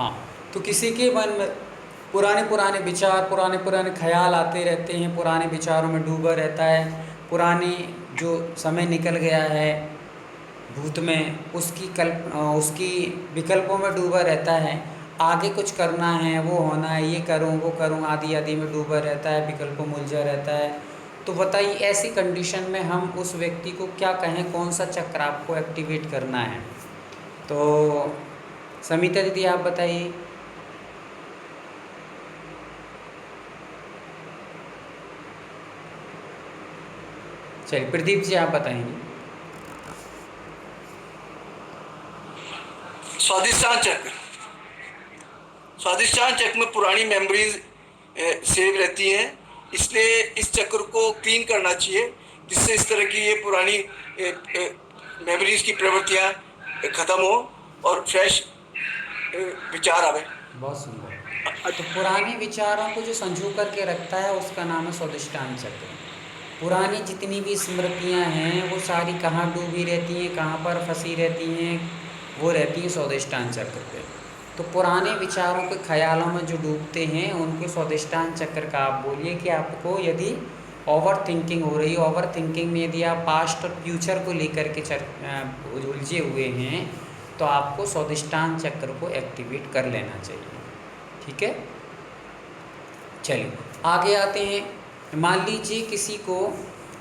हाँ, तो किसी के मन में पुराने पुराने विचार, पुराने पुराने ख्याल आते रहते हैं, पुराने विचारों में डूबा रहता है, पुराने जो समय निकल गया है भूत में उसकी विकल्पों में डूबा रहता है। आगे कुछ करना है, वो होना है, ये करूँ वो करूँ, आदि आदि में डूबा रहता है, विकल्पों में उलझा रहता है। तो बताइए ऐसी कंडीशन में हम उस व्यक्ति को क्या कहें, कौन सा चक्र आपको एक्टिवेट करना है? तो समिता दीदी आप बताइए। चलिए प्रदीप जी आप बताएंगे। स्वादिष्टान चक्र। स्वादिष्टान चक्र में पुरानी मेमोरीज सेव रहती हैं, इसलिए इस चक्र को क्लीन करना चाहिए, जिससे इस तरह की ये पुरानी मेमोरीज की प्रवृत्तियां खत्म हो और फ्रेश विचार आवे। बहुत सुंदर। तो पुराने विचारों को जो संजो करके रखता है उसका नाम है स्वादिष्टान चक्र। पुरानी जितनी भी स्मृतियां हैं वो सारी कहाँ डूबी रहती हैं, कहाँ पर फंसी रहती हैं, वो रहती हैं स्वादिष्टान चक्र पे। तो पुराने विचारों के ख्यालों में जो डूबते हैं उनको स्वादिष्टान चक्र का आप बोलिए कि आपको यदि ओवर थिंकिंग हो रही है, ओवर थिंकिंग में यदि आप पास्ट और फ्यूचर को लेकर के उलझे हुए हैं तो आपको स्वादिष्टान चक्र को एक्टिवेट कर लेना चाहिए। ठीक है, चलिए आगे आते हैं। मान लीजिए किसी को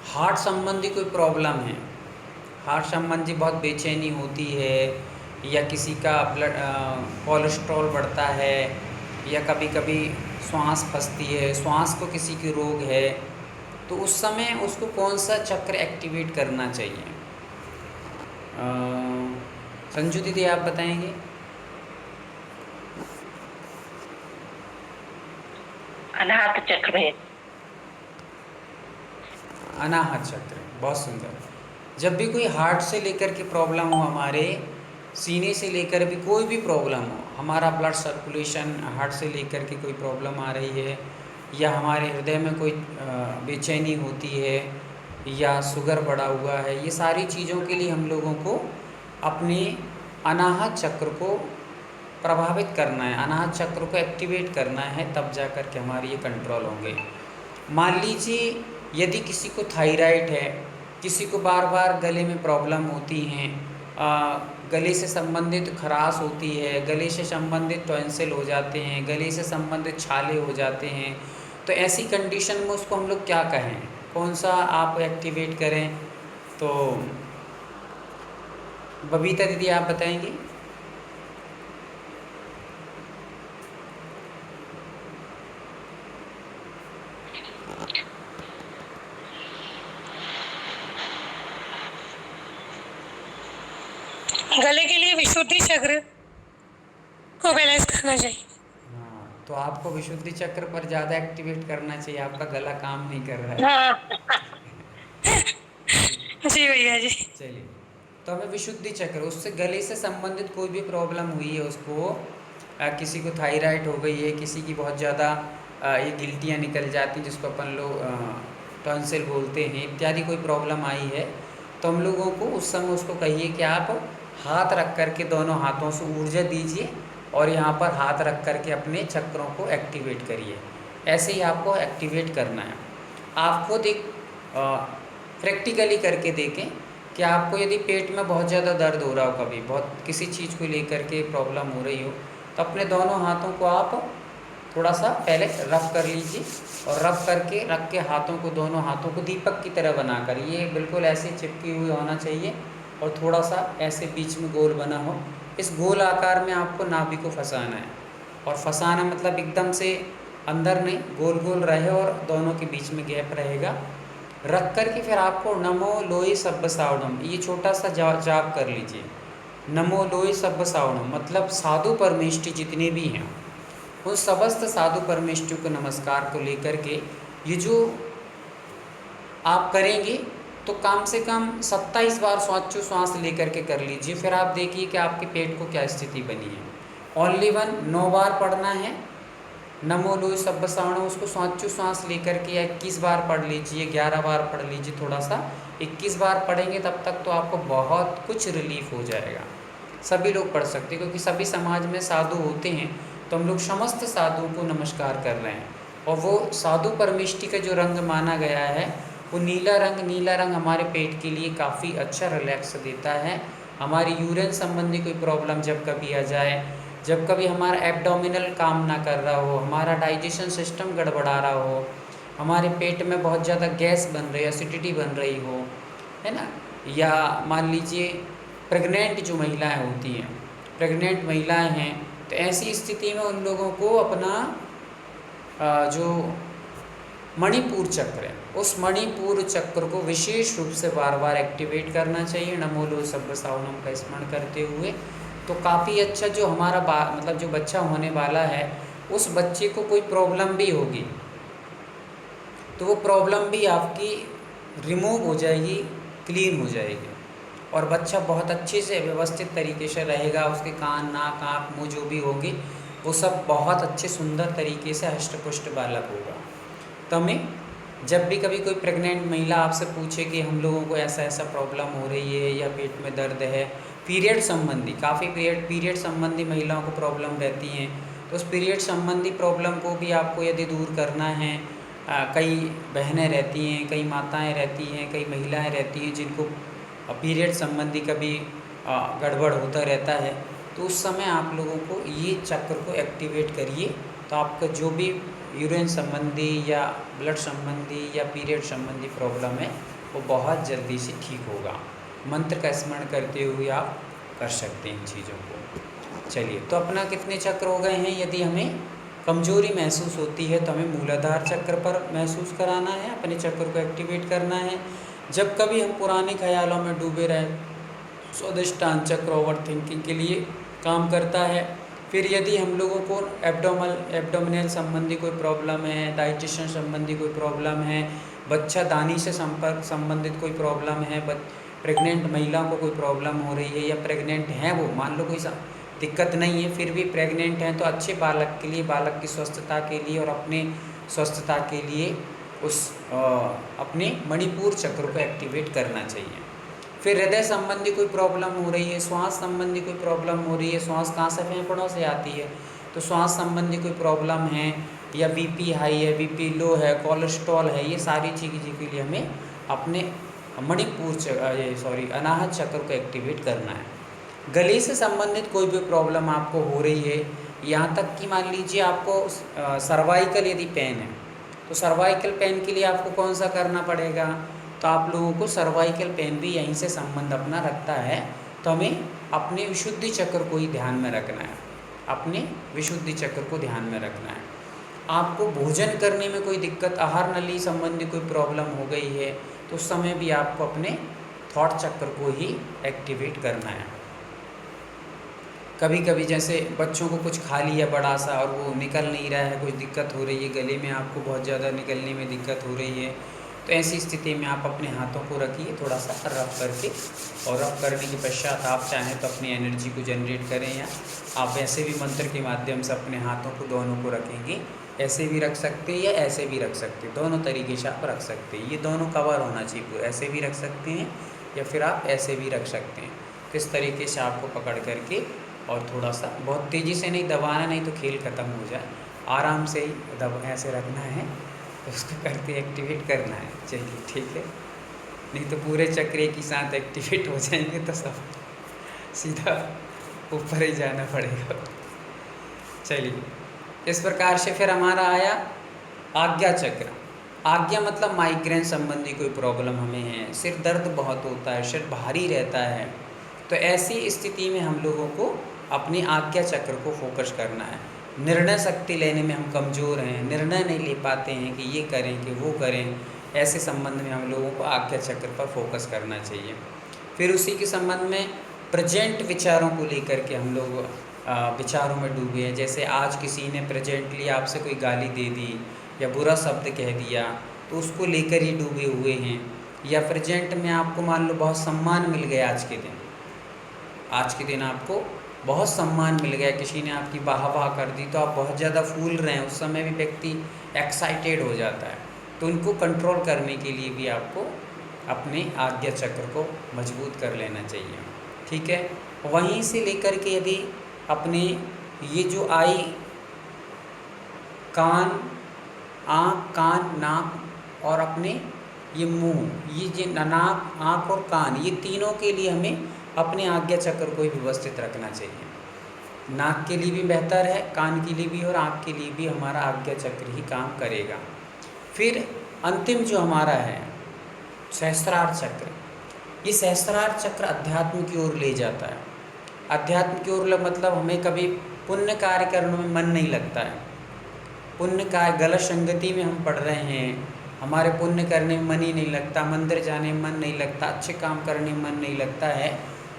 हार्ट संबंधी कोई प्रॉब्लम है, हार्ट संबंधी बहुत बेचैनी होती है, या किसी का ब्लड कोलेस्ट्रॉल बढ़ता है, या कभी कभी श्वास फंसती है, श्वास को किसी की रोग है, तो उस समय उसको कौन सा चक्र एक्टिवेट करना चाहिए? संजू दीदी आप बताएंगे। अनाहत चक्र है। अनाहत चक्र, बहुत सुंदर। जब भी कोई हार्ट से लेकर के प्रॉब्लम हो, हमारे सीने से लेकर भी कोई भी प्रॉब्लम हो, हमारा ब्लड सर्कुलेशन हार्ट से लेकर के कोई प्रॉब्लम आ रही है, या हमारे हृदय में कोई बेचैनी होती है, या शुगर बढ़ा हुआ है, ये सारी चीज़ों के लिए हम लोगों को अपने अनाहत चक्र को प्रभावित करना है, अनाहत चक्र को एक्टिवेट करना है, तब जा कर के हमारे ये कंट्रोल होंगे। मान लीजिए यदि किसी को थायराइड है, किसी को बार बार गले में प्रॉब्लम होती हैं, गले से संबंधित खराश होती है, गले से संबंधित टॉन्सिल हो जाते हैं, गले से संबंधित छाले हो जाते हैं, तो ऐसी कंडीशन में उसको हम लोग क्या कहें, कौन सा आप एक्टिवेट करें? तो बबीता दीदी आप बताएंगी। गले के लिए विशुद्धि चक्र को बैलेंस करना चाहिए। हाँ, तो आपको विशुद्धि चक्र पर ज़्यादा एक्टिवेट करना चाहिए, आपका गला काम नहीं कर रहा है। हाँ जी भैया जी। चलिए, तो हमें विशुद्धि चक्र, उससे गले से संबंधित कोई भी प्रॉब्लम हुई है उसको, किसी को थायराइड हो गई है, किसी की बहुत ज़्यादा ये गिल्टियाँ निकल जाती जिसको अपन लोग टॉन्सिल बोलते हैं, इत्यादि कोई प्रॉब्लम आई है, तो हम लोगों को उस समय उसको कहिए कि आप हाथ रख कर के दोनों हाथों से ऊर्जा दीजिए और यहाँ पर हाथ रख कर के अपने चक्रों को एक्टिवेट करिए। ऐसे ही आपको एक्टिवेट करना है। आप खुद एक प्रैक्टिकली करके देखें कि आपको यदि पेट में बहुत ज़्यादा दर्द हो रहा हो, कभी बहुत किसी चीज़ को लेकर के प्रॉब्लम हो रही हो, तो अपने दोनों हाथों को आप थोड़ा सा पहले रफ कर लीजिए, और रफ करके रख के हाथों को, दोनों हाथों को दीपक की तरह बनाकर, ये बिल्कुल ऐसे चिपकी हुई होना चाहिए और थोड़ा सा ऐसे बीच में गोल बना हो। इस गोल आकार में आपको नाभि को फंसाना है, और फंसाना मतलब एकदम से अंदर नहीं, गोल गोल रहे और दोनों के बीच में गैप रहेगा। रख कर के फिर आपको नमो लोई सब्ब सावणम, ये छोटा सा जाप कर लीजिए। नमो लोई सब्ब सावणम मतलब साधु परमेष्टि जितने भी हैं उन समस्त साधु परमेष्टि को नमस्कार को लेकर के ये जो आप करेंगे तो कम से कम 27 बार श्वास लेकर के कर लीजिए। फिर आप देखिए कि आपके पेट को क्या स्थिति बनी है। ओनली वन 9 बार पढ़ना है नमो लोई सब्ब सावणम, उसको श्वास लेकर के 21 बार पढ़ लीजिए, 11 बार पढ़ लीजिए, थोड़ा सा 21 बार पढ़ेंगे तब तक तो आपको बहुत कुछ रिलीफ हो जाएगा। सभी लोग पढ़ सकते हैं, क्योंकि सभी समाज में साधु होते हैं, तो हम लोग समस्त साधुओं को नमस्कार कर रहे हैं। और वो साधु परमिष्टि का जो रंग माना गया है वो नीला रंग हमारे पेट के लिए काफ़ी अच्छा रिलैक्स देता है। हमारी यूरिन संबंधी कोई प्रॉब्लम जब कभी आ जाए, जब कभी हमारा एब्डोमिनल काम ना कर रहा हो, हमारा डाइजेशन सिस्टम गड़बड़ा रहा हो, हमारे पेट में बहुत ज़्यादा गैस बन रही है, एसिडिटी बन रही हो, है ना, या मान लीजिए प्रेग्नेंट जो महिलाएं होती हैं, प्रेग्नेंट महिलाएं हैं, तो ऐसी स्थिति में उन लोगों को अपना जो मणिपुर चक्र है, उस मणिपुर चक्र को विशेष रूप से बार बार एक्टिवेट करना चाहिए नमो लो सब्ब सावनम का स्मरण करते हुए। तो काफ़ी अच्छा जो हमारा मतलब जो बच्चा होने वाला है, उस बच्चे को कोई प्रॉब्लम भी होगी तो वो प्रॉब्लम भी आपकी रिमूव हो जाएगी, क्लीन हो जाएगी, और बच्चा बहुत अच्छे से व्यवस्थित तरीके से रहेगा। उसके कान, नाक, आँख, मुँह जो भी होगी वो सब बहुत अच्छे सुंदर तरीके से हष्ट-पुष्ट बालक होगा। तो हमें जब भी कभी कोई प्रेग्नेंट महिला आपसे पूछे कि हम लोगों को ऐसा ऐसा प्रॉब्लम हो रही है या पेट में दर्द है, पीरियड संबंधी, काफ़ी पीरियड संबंधी महिलाओं को प्रॉब्लम रहती हैं, तो उस पीरियड संबंधी प्रॉब्लम को भी आपको यदि दूर करना है, कई बहनें रहती हैं, कई माताएं रहती हैं, कई महिलाएं रहती हैं जिनको पीरियड संबंधी कभी गड़बड़ होता रहता है, तो उस समय आप लोगों को ये चक्र को एक्टिवेट करिए, तो आपका जो भी यूरिन संबंधी या ब्लड संबंधी या पीरियड संबंधी प्रॉब्लम है वो बहुत जल्दी से ठीक होगा। मंत्र का स्मरण करते हुए आप कर सकते हैं इन चीज़ों को। चलिए, तो अपना कितने चक्र हो गए हैं? यदि हमें कमजोरी महसूस होती है तो हमें मूलाधार चक्र पर महसूस कराना है, अपने चक्र को एक्टिवेट करना है। जब कभी हम पुराने ख्यालों में डूबे रहे, स्वादिष्टान चक्र ओवर थिंकिंग के लिए काम करता है। फिर यदि हम लोगों को एब्डोमिनल संबंधी कोई प्रॉब्लम है, डाइजेशन संबंधी कोई प्रॉब्लम है, बच्चा दानी से संपर्क संबंधित कोई प्रॉब्लम है, प्रेग्नेंट महिलाओं को कोई प्रॉब्लम हो रही है या प्रेग्नेंट हैं, वो मान लो कोई दिक्कत नहीं है फिर भी प्रेग्नेंट हैं, तो अच्छे बालक के लिए, बालक की स्वस्थता के लिए और अपने स्वस्थता के लिए उस अपने मणिपुर चक्र को एक्टिवेट करना चाहिए। फिर हृदय संबंधी कोई प्रॉब्लम हो रही है, श्वास संबंधी कोई प्रॉब्लम हो रही है, श्वास कहाँ से? फेफड़ों से आती है, तो श्वास संबंधी कोई प्रॉब्लम है या बीपी हाई है, बीपी लो है, कोलेस्ट्रॉल है, ये सारी चीज़ों के लिए हमें अपने मणिपुर अनाहत चक्र को एक्टिवेट करना है। गले से संबंधित कोई भी प्रॉब्लम आपको हो रही है, यहाँ तक कि मान लीजिए आपको सर्वाइकल यदि पेन है, तो सर्वाइकल पेन के लिए आपको कौन सा करना पड़ेगा? तो आप लोगों को सर्वाइकल पेन भी यहीं से संबंध अपना रखता है, तो हमें अपने विशुद्धि चक्र को ही ध्यान में रखना है, अपने विशुद्धि चक्र को ध्यान में रखना है। आपको भोजन करने में कोई दिक्कत, आहार नली संबंधी कोई प्रॉब्लम हो गई है, तो उस समय भी आपको अपने थॉट चक्र को ही एक्टिवेट करना है। कभी कभी जैसे बच्चों को कुछ खा लिया बड़ा सा और वो निकल नहीं रहा है, कुछ दिक्कत हो रही है, गले में आपको बहुत ज़्यादा निकलने में दिक्कत हो रही है, तो ऐसी स्थिति में आप अपने हाथों को रखिए थोड़ा सा रब करके, और रब करने के पश्चात आप चाहें तो अपनी एनर्जी को जनरेट करें, या आप ऐसे भी मंत्र के माध्यम से अपने हाथों को दोनों को रखेंगे, ऐसे भी रख सकते हैं या ऐसे भी रख सकते हैं, दोनों तरीके से आप रख सकते हैं। ये दोनों कवर होना चाहिए पूरा, ऐसे भी रख सकते हैं या फिर आप ऐसे भी रख सकते हैं। किस तरीके से आपको पकड़ करके और थोड़ा सा, बहुत तेज़ी से नहीं दबाना, नहीं तो खेल ख़त्म हो जाए, आराम से ही ऐसे रखना है, तो उसको करके एक्टिवेट करना है। चलिए ठीक है, नहीं तो पूरे चक्र एक ही साथ एक्टिवेट हो जाएंगे तो सब सीधा ऊपर ही जाना पड़ेगा। चलिए, इस प्रकार से फिर हमारा आया आज्ञा चक्र। आज्ञा मतलब माइग्रेन संबंधी कोई प्रॉब्लम हमें है, सिर दर्द बहुत होता है, सिर भारी रहता है, तो ऐसी स्थिति में हम लोगों को अपनी आज्ञा चक्र को फोकस करना है। निर्णय शक्ति लेने में हम कमज़ोर हैं, निर्णय नहीं ले पाते हैं कि ये करें कि वो करें, ऐसे संबंध में हम लोगों को आज्ञा चक्र पर फोकस करना चाहिए। फिर उसी के संबंध में प्रेजेंट विचारों को लेकर के हम लोग विचारों में डूबे हैं। जैसे आज किसी ने प्रेजेंटली आपसे कोई गाली दे दी या बुरा शब्द कह दिया, तो उसको लेकर ही डूबे हुए हैं। या प्रेजेंट में आपको मान लो बहुत सम्मान मिल गया, आज के दिन आपको बहुत सम्मान मिल गया, किसी ने आपकी वाह कर दी, तो आप बहुत ज़्यादा फूल रहे हैं, उस समय भी व्यक्ति एक्साइटेड हो जाता है, तो उनको कंट्रोल करने के लिए भी आपको अपने आज्ञा चक्र को मजबूत कर लेना चाहिए। ठीक है। वहीं से लेकर के यदि अपने ये जो आई, कान, आँख, कान, नाक और अपने ये मुंह, ये जो नाक, आँख और कान, ये तीनों के लिए हमें अपने आज्ञा चक्र को ही व्यवस्थित रखना चाहिए। नाक के लिए भी बेहतर है, कान के लिए भी और आँख के लिए भी हमारा आज्ञा चक्र ही काम करेगा। फिर अंतिम जो हमारा है सहस्त्रार चक्र, ये सहस्त्रार चक्र अध्यात्म की ओर ले जाता है। अध्यात्म की ओर मतलब हमें कभी पुण्य कार्य करने में मन नहीं लगता है। पुण्य कार्य, गलत संगति में हम पड़ रहे हैं, हमारे पुण्य करने में मन ही नहीं लगता, मंदिर जाने में मन नहीं लगता, अच्छे काम करने में मन नहीं लगता है,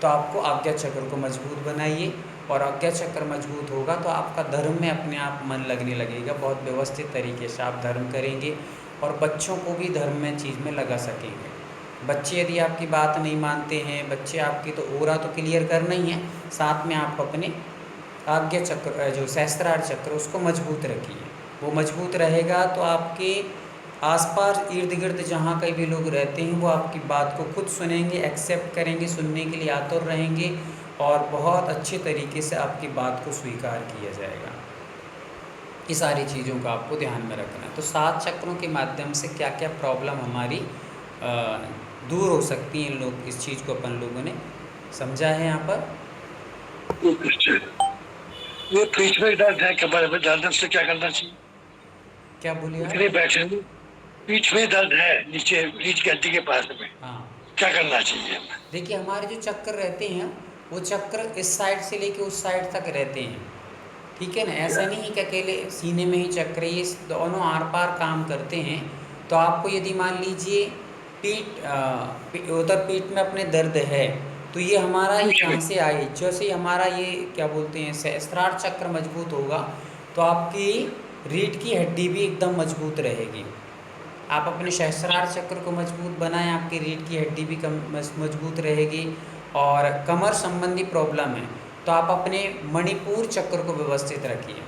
तो आपको आज्ञा चक्र को मजबूत बनाइए। और आज्ञा चक्र मजबूत होगा तो आपका धर्म में अपने आप मन लगने लगेगा, बहुत व्यवस्थित तरीके से आप धर्म करेंगे और बच्चों को भी धर्म में चीज़ में लगा सकेंगे। बच्चे यदि आपकी बात नहीं मानते हैं, बच्चे आपकी तो ओरा तो क्लियर करना ही है, साथ में आप अपने आज्ञा चक्र जो सहस्त्रार चक्र उसको मजबूत रखिए। वो मजबूत रहेगा तो आपके आसपास इर्द गिर्द जहाँ कहीं भी लोग रहते हैं वो आपकी बात को खुद सुनेंगे, एक्सेप्ट करेंगे, सुनने के लिए आतुर रहेंगे और बहुत अच्छे तरीके से आपकी बात को स्वीकार किया जाएगा। ये सारी चीज़ों का आपको ध्यान में रखना है। तो 7 चक्रों के माध्यम से क्या क्या प्रॉब्लम हमारी दूर हो सकती हैं, लोग इस चीज़ को अपन लोगों ने समझा है यहाँ पर। ये पीठ में दर्द है, कमर में दर्द है, उससे क्या करना चाहिए? क्या बोलिए आप? इतने बैठे हैं, पीठ में दर्द है, नीचे रीढ़ की हड्डी के पास में, हाँ, क्या करना चाहिए? देखिए हमारे जो चक्र रहते हैं वो चक्र इस साइड से लेके उस साइड तक रहते हैं, ठीक है ना। ऐसा नहीं है कि अकेले सीने में ही चक्र, ये दोनों आर पार काम करते हैं। तो आपको यदि मान लीजिए उधर पीठ में अपने दर्द है तो ये हमारा यहाँ से आए, जैसे ही हमारा ये क्या बोलते हैं सहस्त्रार चक्र मजबूत होगा तो आपकी रीढ़ की हड्डी भी एकदम मजबूत रहेगी। आप अपने सहस्त्रार चक्र को मजबूत बनाएं, आपकी रीढ़ की हड्डी भी मजबूत रहेगी। और कमर संबंधी प्रॉब्लम है तो आप अपने मणिपुर चक्र को व्यवस्थित रखिए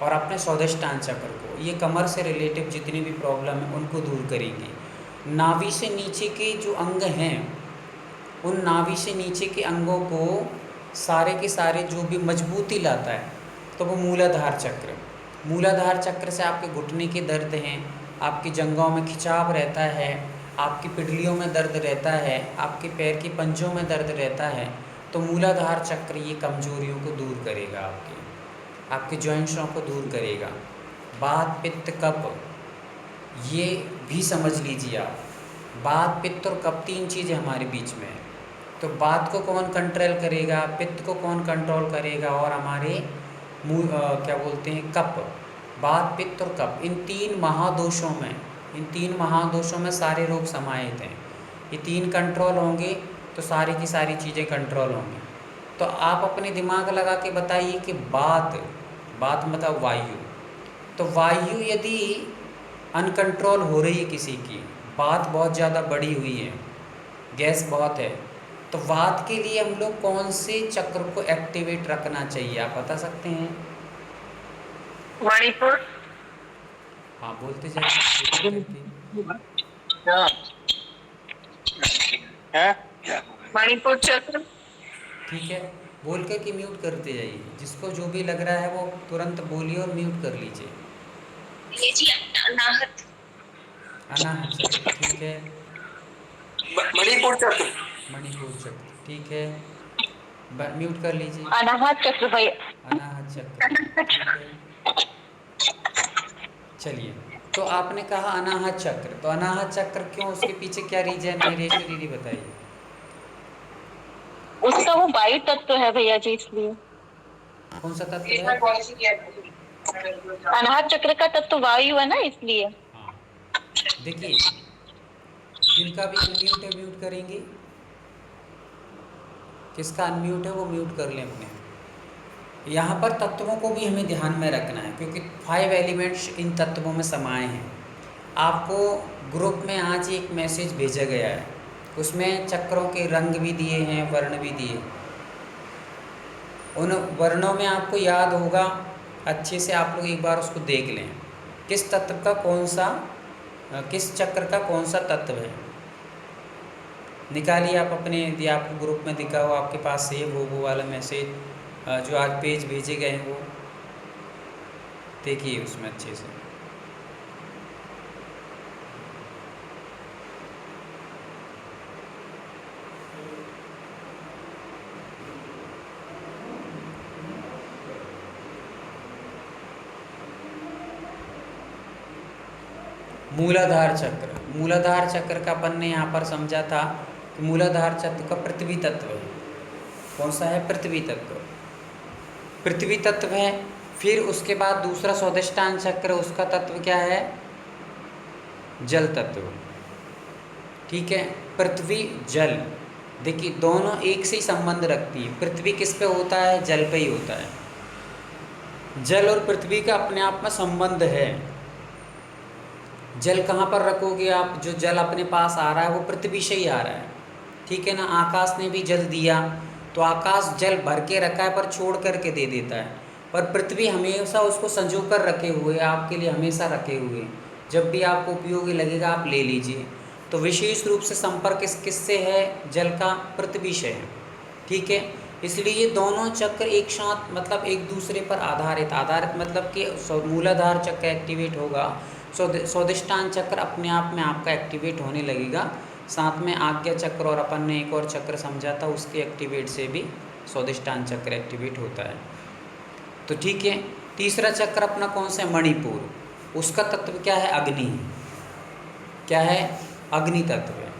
और अपने स्वादिष्टान चक्र को, ये कमर से रिलेटिव जितनी भी प्रॉब्लम है उनको दूर करेंगे। नाभि से नीचे के जो अंग हैं उन नाभि से नीचे के अंगों को सारे के सारे जो भी मजबूती लाता है तो वो मूलाधार चक्र, मूलाधार चक्र से आपके घुटने के दर्द हैं, आपकी जंघों में खिंचाव रहता है, आपकी पिडलियों में दर्द रहता है, आपके पैर की पंजों में दर्द रहता है, तो मूलाधार चक्र ये कमजोरियों को दूर करेगा, आपके जॉइंट्सों को दूर करेगा। वात, पित्त, कफ ये भी समझ लीजिए आप। वात, पित्त और कफ 3 चीज़ें हमारे बीच में है। तो वात को कौन कंट्रोल करेगा, पित्त को कौन कंट्रोल करेगा और हमारे क्या बोलते हैं कफ, वात, पित्त और कफ, इन 3 महादोषों में सारे रोग समाहित हैं। ये 3 कंट्रोल होंगे तो सारी की सारी चीज़ें कंट्रोल होंगी। तो आप अपने दिमाग लगा के बताइए कि बात मतलब वायु, तो वायु यदि अनकंट्रोल हो रही है किसी की, बात बहुत ज़्यादा बढ़ी हुई है, गैस बहुत है, तो वात के लिए हम लोग कौन से चक्र को एक्टिवेट रखना चाहिए, आप बता सकते हैं? मणिपुर। हाँ बोलते जाइए। क्या? मणिपुर चक्र। ठीक है, बोल कर के म्यूट करते जाइए, जिसको जो भी लग रहा है वो तुरंत बोलिए और म्यूट कर लीजिए। ये जी अनाहत। अनाहत चक्र, ठीक है। मणिपुर चक्र। मणिपुर चक्र, ठीक है, म्यूट कर लीजिए। अनाहत चक्र भैया। अनाहत चक्र, ठीक है। चलिए, तो आपने कहा अनाहत चक्र, तो अनाहत चक्र क्यों, उसके पीछे क्या रीजन है, रेशु दीदी बताइए। उसका वो वायु तत्व है भैया जी, इसलिए। कौन सा तत्व है? अनाहत चक्र का तत्व वायु है ना, इसलिए। हाँ, देखिए जिनका भी अनम्यूट है म्यूट करेंगे, किसका अनम्यूट है वो म्यूट कर लें अपने। यहाँ पर तत्वों को भी हमें ध्यान में रखना है क्योंकि 5 एलिमेंट्स इन तत्वों में समाये हैं। आपको ग्रुप में आज एक मैसेज भेजा गया है, उसमें चक्रों के रंग भी दिए हैं, वर्ण भी दिए। उन वर्णों में आपको याद होगा, अच्छे से आप लोग एक बार उसको देख लें, किस तत्व का कौन सा, किस चक्र का कौन सा तत्व है। निकालिए आप अपने, यदि आपको ग्रुप में दिखा हो, आपके पास सेव हो वो वाला मैसेज, जो आज पेज भेजे गए हैं वो देखिए उसमें अच्छे से। मूलाधार चक्र, मूलाधार चक्र का अपन ने यहाँ पर समझा था कि मूलाधार चक्र का पृथ्वी तत्व है। कौन सा है? पृथ्वी तत्व, पृथ्वी तत्व है। फिर उसके बाद दूसरा स्वादिष्टान चक्र, उसका तत्व क्या है? जल तत्व। ठीक है, पृथ्वी जल, देखिए दोनों एक से ही संबंध रखती है। पृथ्वी किस पे होता है? जल पे ही होता है। जल और पृथ्वी का अपने आप में संबंध है। जल कहाँ पर रखोगे आप? जो जल अपने पास आ रहा है वो पृथ्वी से ही आ रहा है, ठीक है ना। आकाश ने भी जल दिया तो आकाश जल भर के रखा है पर छोड़ करके दे देता है, पर पृथ्वी हमेशा उसको संजो कर रखे हुए, आपके लिए हमेशा रखे हुए। जब भी आपको उपयोगी लगेगा आप ले लीजिए। तो विशेष रूप से संपर्क किससे है? जल का पृथ्वी से है, ठीक है। इसलिए ये दोनों चक्र एक साथ, मतलब एक दूसरे पर आधारित, मतलब कि मूलाधार चक्र एक्टिवेट होगा, स्वादिष्टान चक्र अपने आप में आपका एक्टिवेट होने लगेगा। साथ में आज्ञा चक्र और अपन ने एक और चक्र समझा था, उसके एक्टिवेट से भी स्वादिष्टान चक्र एक्टिवेट होता है। तो ठीक है, तीसरा चक्र अपना कौन सा है? मणिपुर। उसका तत्व क्या है? अग्नि। क्या है? अग्नि तत्व है।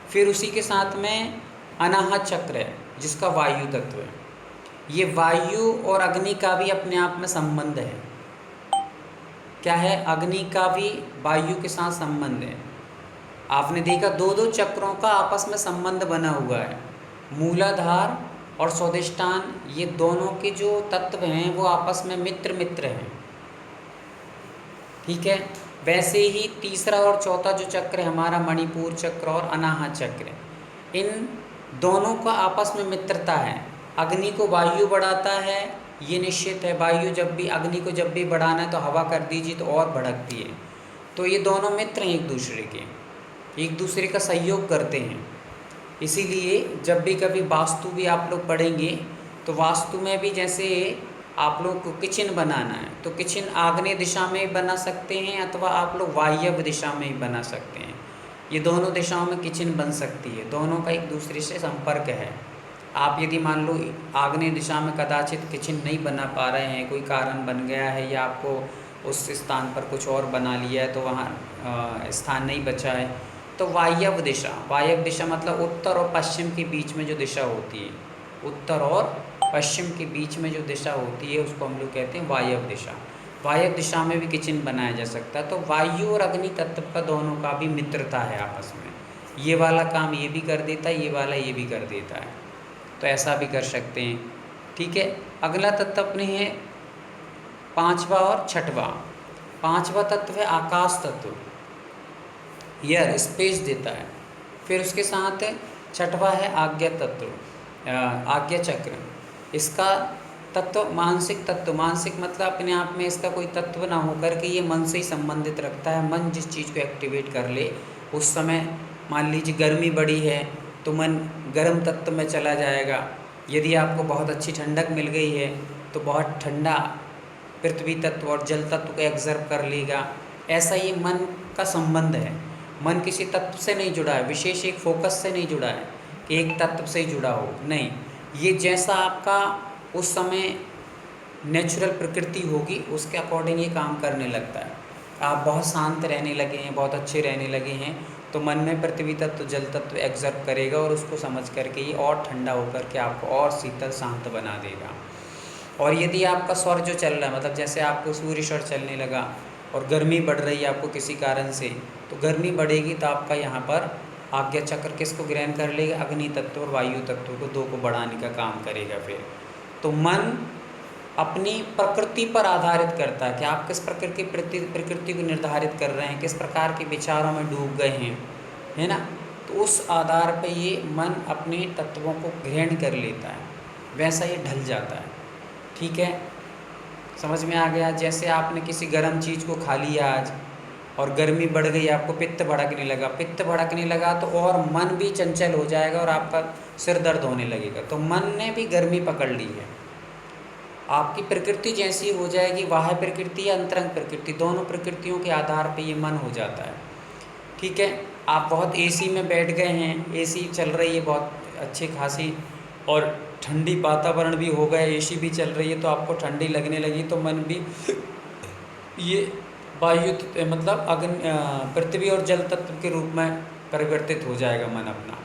फिर उसी के साथ में अनाहत चक्र है जिसका वायु तत्व है। ये वायु और अग्नि का भी अपने आप में संबंध है। क्या है? अग्नि का भी वायु के साथ संबंध है। आपने देखा दो दो चक्रों का आपस में संबंध बना हुआ है। मूलाधार और स्वादिष्टान, ये दोनों के जो तत्व हैं वो आपस में मित्र मित्र हैं, ठीक है। वैसे ही तीसरा और चौथा जो चक्र है हमारा, मणिपुर चक्र और अनाहत चक्र, इन दोनों का आपस में मित्रता है। अग्नि को वायु बढ़ाता है, ये निश्चित है। वायु जब भी, अग्नि को जब भी बढ़ाना है तो हवा कर दीजिए तो और भड़कती है। तो ये दोनों मित्र हैं एक दूसरे के, एक दूसरे का सहयोग करते हैं। इसीलिए जब भी कभी वास्तु भी आप लोग पढ़ेंगे तो वास्तु में भी जैसे आप लोग को किचन बनाना है तो किचन आग्नेय दिशा में बना सकते हैं अथवा आप लोग वायव्य दिशा में ही बना सकते हैं। ये दोनों दिशाओं में किचन बन सकती है, दोनों का एक दूसरे से संपर्क है। आप यदि मान लो आग्नेय दिशा में कदाचित किचन नहीं बना पा रहे हैं, कोई कारण बन गया है या आपको उस स्थान पर कुछ और बना लिया है तो वहाँ स्थान नहीं बचा है, तो वायव्य दिशा मतलब उत्तर और पश्चिम के बीच में जो दिशा होती है, उत्तर और पश्चिम के बीच में जो दिशा होती है उसको हम लोग कहते हैं वायव्य दिशा। वायव्य दिशा में भी किचन बनाया जा सकता है। तो वायु और अग्नि तत्व का दोनों का भी मित्रता है आपस में। ये वाला काम ये भी कर देता है, ये वाला ये भी कर देता है, तो ऐसा भी कर सकते हैं, ठीक है। अगला तत्व अपने है पांचवा और छठवा। पांचवा तत्व है आकाश तत्व, एयर स्पेस देता है। फिर उसके साथ छठवा है आज्ञा तत्व, आज्ञा चक्र। इसका तत्व मानसिक तत्व, मानसिक मतलब अपने आप में इसका कोई तत्व ना होकर के ये मन से ही संबंधित रखता है। मन जिस चीज़ को एक्टिवेट कर ले उस समय, मान लीजिए गर्मी बड़ी है तो मन गर्म तत्व में चला जाएगा। यदि आपको बहुत अच्छी ठंडक मिल गई है तो बहुत ठंडा पृथ्वी तत्व और जल तत्व को एग्जर्व कर लेगा। ऐसा ये मन का संबंध है। मन किसी तत्व से नहीं जुड़ा है, विशेष एक फोकस से नहीं जुड़ा है कि एक तत्व से ही जुड़ा हो, नहीं। ये जैसा आपका उस समय नेचुरल प्रकृति होगी उसके अकॉर्डिंग ये काम करने लगता है। आप बहुत शांत रहने लगे हैं, बहुत अच्छे रहने लगे हैं तो मन में पृथ्वी तत्व जल तत्व एग्जर्व करेगा और उसको समझ करके ये और ठंडा होकर के आपको और शीतल शांत बना देगा। और यदि आपका स्वर जो चल रहा है, मतलब जैसे आपको सूर्य स्वर चलने लगा और गर्मी बढ़ रही है आपको किसी कारण से, तो गर्मी बढ़ेगी तो आपका यहाँ पर आज्ञा चक्र किसको ग्रहण कर लेगा? अग्नि तत्व और वायु तत्व को, दो को बढ़ाने का काम करेगा। फिर तो मन अपनी प्रकृति पर आधारित करता है कि आप किस प्रकृति को निर्धारित कर रहे हैं, किस प्रकार के विचारों में डूब गए हैं, है ना। तो उस आधार पे ये मन अपने तत्वों को ग्रहण कर लेता है, वैसा ये ढल जाता है, ठीक है। समझ में आ गया? जैसे आपने किसी गर्म चीज़ को खा लिया आज, और गर्मी बढ़ गई, आपको पित्त भड़कने लगा, पित्त भड़कने लगा तो और मन भी चंचल हो जाएगा और आपका सिर दर्द होने लगेगा। तो मन ने भी गर्मी पकड़ ली है। आपकी प्रकृति जैसी हो जाएगी, बाह्य प्रकृति या अंतरंग प्रकृति, दोनों प्रकृतियों के आधार पे ये मन हो जाता है। ठीक है, आप बहुत एसी में बैठ गए हैं, एसी चल रही है बहुत अच्छी खासी और ठंडी वातावरण भी हो गया, एसी भी चल रही है, तो आपको ठंडी लगने लगी तो मन भी ये वायु मतलब अग्नि पृथ्वी और जल तत्व के रूप में परिवर्तित हो जाएगा मन अपना।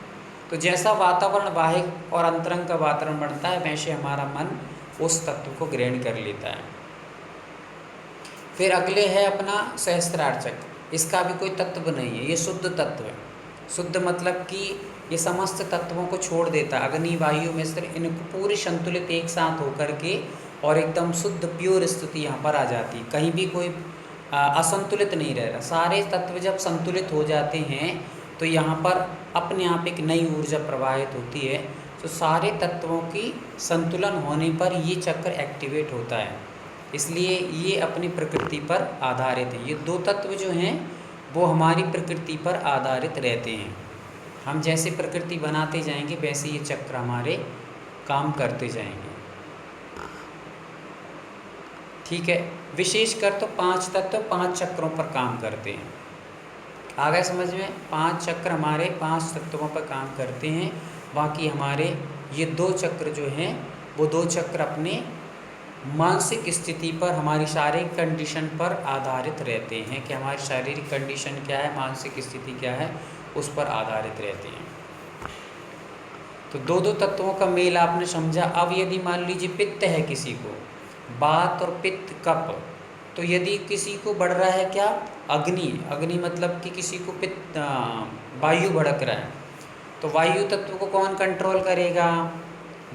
तो जैसा वातावरण बाह्य और अंतरंग का वातावरण बनता है, वैसे हमारा मन उस तत्व को ग्रहण कर लेता है। फिर अगले है अपना सहस्त्रार चक्र। इसका भी कोई तत्व नहीं है, ये शुद्ध तत्व है। शुद्ध मतलब कि ये समस्त तत्वों को छोड़ देता है, अग्नि वायु मिश्र इनको पूरी संतुलित एक साथ होकर के और एकदम शुद्ध प्योर स्थिति यहाँ पर आ जाती है। कहीं भी कोई असंतुलित नहीं रह रहा। सारे तत्व जब संतुलित हो जाते हैं तो यहाँ पर अपने आप एक नई ऊर्जा प्रवाहित होती है। तो सारे तत्वों की संतुलन होने पर ये चक्र एक्टिवेट होता है, इसलिए ये अपनी प्रकृति पर आधारित है। ये दो तत्व जो हैं वो हमारी प्रकृति पर आधारित रहते हैं। हम जैसे प्रकृति बनाते जाएंगे वैसे ये चक्र हमारे काम करते जाएंगे। ठीक है, विशेषकर तो 5 तत्व 5 चक्रों पर काम करते हैं। आ गए समझ में? 5 चक्र हमारे 5 तत्वों पर काम करते हैं। बाकी हमारे ये 2 चक्र जो हैं वो 2 चक्र अपने मानसिक स्थिति पर, हमारी शारीरिक कंडीशन पर आधारित रहते हैं कि हमारी शारीरिक कंडीशन क्या है, मानसिक स्थिति क्या है, उस पर आधारित रहते हैं। तो 2 तत्वों का मेल आपने समझा। अब यदि मान लीजिए पित्त है किसी को, वात और पित्त कफ, तो यदि किसी को बढ़ रहा है क्या, अग्नि, अग्नि मतलब कि किसी को पित्त वायु भड़क रहा है, तो वायु तत्व को कौन कंट्रोल करेगा?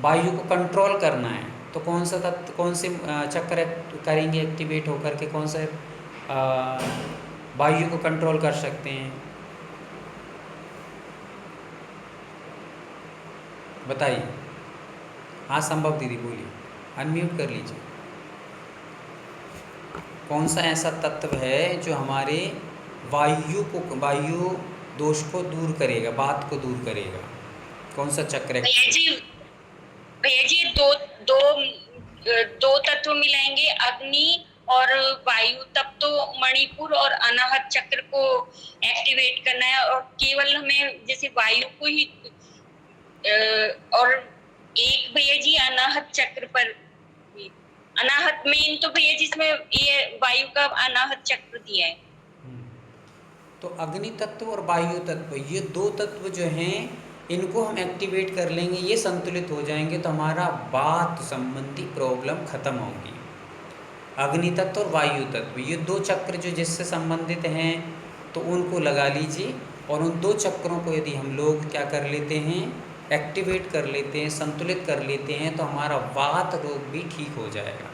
वायु को कंट्रोल करना है तो कौन सा तत्व, कौन से चक्र करेंगे एक्टिवेट होकर के, कौन से वायु को कंट्रोल कर सकते हैं? बताइए। हाँ संभव दीदी बोलिए, अनम्यूट कर लीजिए। कौन सा ऐसा तत्व है जो हमारे वायु दोष को दूर करेगा, बात को दूर करेगा? कौन सा चक्र? भैया जी दो तत्व मिलाएंगे, अग्नि और वायु, तब तो मणिपुर और अनाहत चक्र को एक्टिवेट करना है। और केवल हमें जैसे वायु को ही और एक भैया जी अनाहत चक्र पर, अनाहत मेन तो भैया जिसमें ये वायु का अनाहत चक्र दिया है। तो अग्नि तत्व और वायु तत्व, ये 2 तत्व जो हैं इनको हम एक्टिवेट कर लेंगे, ये संतुलित हो जाएंगे तो हमारा वात संबंधी प्रॉब्लम खत्म होगी। अग्नि तत्व और वायु तत्व, ये 2 चक्र जो जिससे संबंधित हैं तो उनको लगा लीजिए। और उन 2 चक्रों को यदि हम लोग क्या कर लेते हैं, एक्टिवेट कर लेते हैं, संतुलित कर लेते हैं, तो हमारा वात रोग भी ठीक हो जाएगा।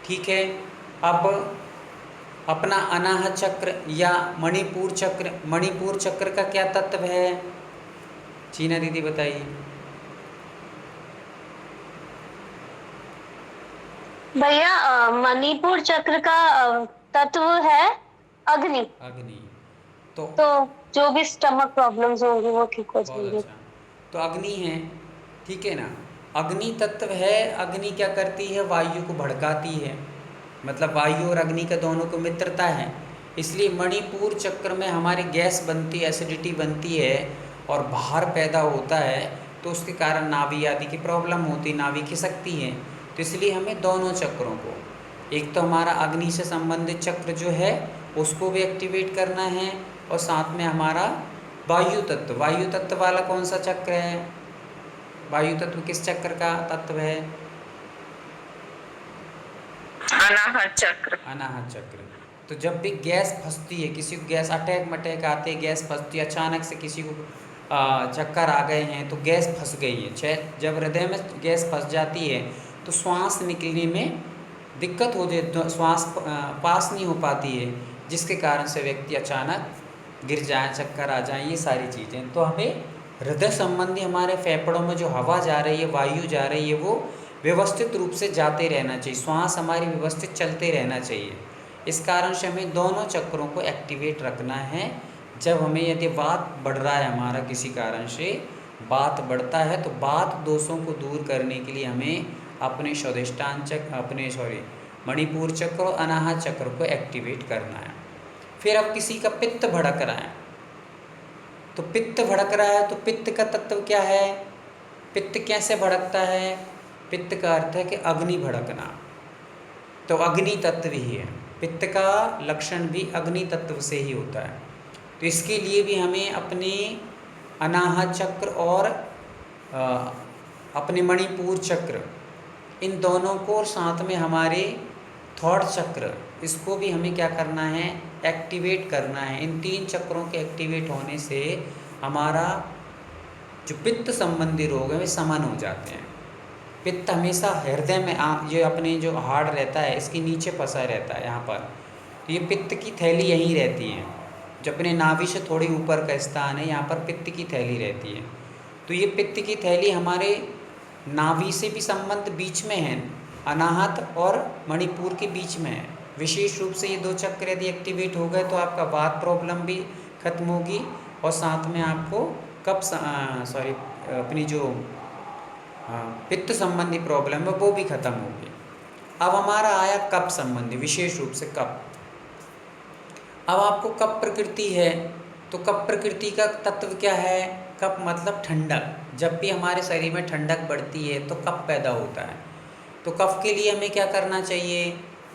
ठीक है, अब अपना अनाहत चक्र या मणिपुर चक्र, मणिपुर चक्र का क्या तत्व है? चीना दीदी बताइए। भैया मणिपुर चक्र का तत्व है अग्नि। अग्नि तो जो भी स्टमक प्रॉब्लम्स होंगी वो ठीक हो बहुत जाएंगी। अच्छा, तो अग्नि है, ठीक है ना। अग्नि तत्व है, अग्नि क्या करती है, वायु को भड़काती है, मतलब वायु और अग्नि का दोनों को मित्रता है। इसलिए मणिपुर चक्र में हमारी गैस बनती है, एसिडिटी बनती है और भार पैदा होता है, तो उसके कारण नाभि आदि की प्रॉब्लम होती, नाभि खिसकती है। तो इसलिए हमें दोनों चक्रों को, एक तो हमारा अग्नि से संबंधित चक्र जो है उसको भी एक्टिवेट करना है, और साथ में हमारा वायु तत्व वाला कौन सा चक्र है? वायु तत्व किस चक्र का तत्व है? अनाहत चक्र। अनाहत चक्र। तो जब भी गैस फंसती है, किसी को गैस अटैक मटैक आते हैं, गैस फंसती है, अचानक से किसी को चक्कर आ गए हैं तो गैस फंस गई है, जब हृदय में गैस फंस जाती है तो श्वास निकलने में दिक्कत हो जाए, श्वास पास नहीं हो पाती है, जिसके कारण से व्यक्ति अचानक गिर जाए, चक्कर आ जाए, ये सारी चीज़ें। तो हमें हृदय संबंधी हमारे फेफड़ों में जो हवा जा रही है, वायु जा रही है, वो व्यवस्थित रूप से जाते रहना चाहिए, श्वास हमारी व्यवस्थित चलते रहना चाहिए। इस कारण से हमें दोनों चक्रों को एक्टिवेट रखना है। जब हमें यदि वात बढ़ रहा है, हमारा किसी कारण से वात बढ़ता है, तो वात दोषों को दूर करने के लिए हमें अपने स्वादिष्टान चक्र मणिपुर चक्र और अनाहत चक्र को एक्टिवेट करना है। फिर अब किसी का पित्त भड़क रहा है, तो पित्त भड़क रहा है तो पित्त का तत्व क्या है, पित्त कैसे भड़कता है? पित्त का अर्थ है कि अग्नि भड़कना, तो अग्नि तत्व ही है। पित्त का लक्षण भी अग्नि तत्व से ही होता है। तो इसके लिए भी हमें अपने अनाहत चक्र और अपने मणिपुर चक्र, इन दोनों को साथ में हमारे थॉट चक्र, इसको भी हमें क्या करना है, एक्टिवेट करना है। इन 3 चक्रों के एक्टिवेट होने से हमारा जो पित्त संबंधी रोग है वे शमन हो जाते हैं। पित्त हमेशा हृदय में ये अपने जो हार्ट रहता है इसके नीचे फंसा रहता है यहाँ पर, तो ये पित्त की थैली यहीं रहती है, जो अपने नाभि से थोड़ी ऊपर का स्थान है, यहाँ पर पित्त की थैली रहती है। तो ये पित्त की थैली हमारे नाभि से भी संबंध बीच में है, अनाहत और मणिपुर के बीच में है। विशेष रूप से ये 2 चक्र यदि एक्टिवेट हो गए तो आपका वात प्रॉब्लम भी खत्म होगी और साथ में आपको कफ अपनी जो पित्त संबंधी प्रॉब्लम है वो भी खत्म होगी। अब हमारा आया कफ संबंधी, विशेष रूप से कफ। अब आपको कफ प्रकृति है, तो कफ प्रकृति का तत्व क्या है? कफ मतलब ठंडक। जब भी हमारे शरीर में ठंडक बढ़ती है तो कफ पैदा होता है। तो कफ के लिए हमें क्या करना चाहिए?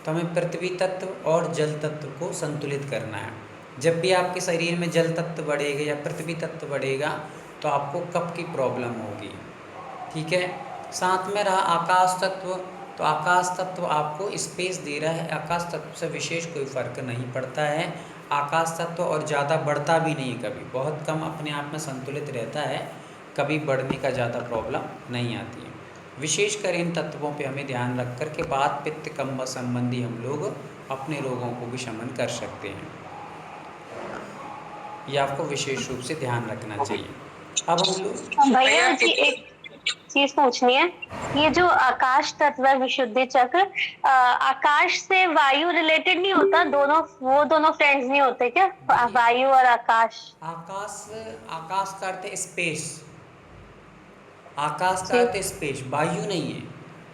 तो हमें पृथ्वी तत्व और जल तत्व को संतुलित करना है। जब भी आपके शरीर में जल तत्व बढ़ेगा या पृथ्वी तत्व बढ़ेगा तो आपको कफ की प्रॉब्लम होगी, ठीक है। साथ में रहा आकाश तत्व, तो आकाश तत्व आपको स्पेस दे रहा है। आकाश तत्व से विशेष कोई फर्क नहीं पड़ता है। आकाश तत्व और ज़्यादा बढ़ता भी नहीं, कभी बहुत कम अपने आप में संतुलित रहता है, कभी बढ़ने का ज़्यादा प्रॉब्लम नहीं आती है। विशेषकर इन तत्वों पे हमें ध्यान रख कर के वात पित्त कफ संबंधी हम लोग अपने रोगों को भी शमन कर सकते हैं। ये आपको विशेष रूप से ध्यान रखना चाहिए। अब हम लोग भैया जी एक चीज पूछनी है, ये जो आकाश तत्व है विशुद्धि चक्र, आकाश से वायु रिलेटेड नहीं होता? दोनों फ्रेंड्स नहीं होते क्या, वायु और आकाश? आकाश का अर्थ है स्पेस। आकाश का अर्थ स्पेस, वायु नहीं है।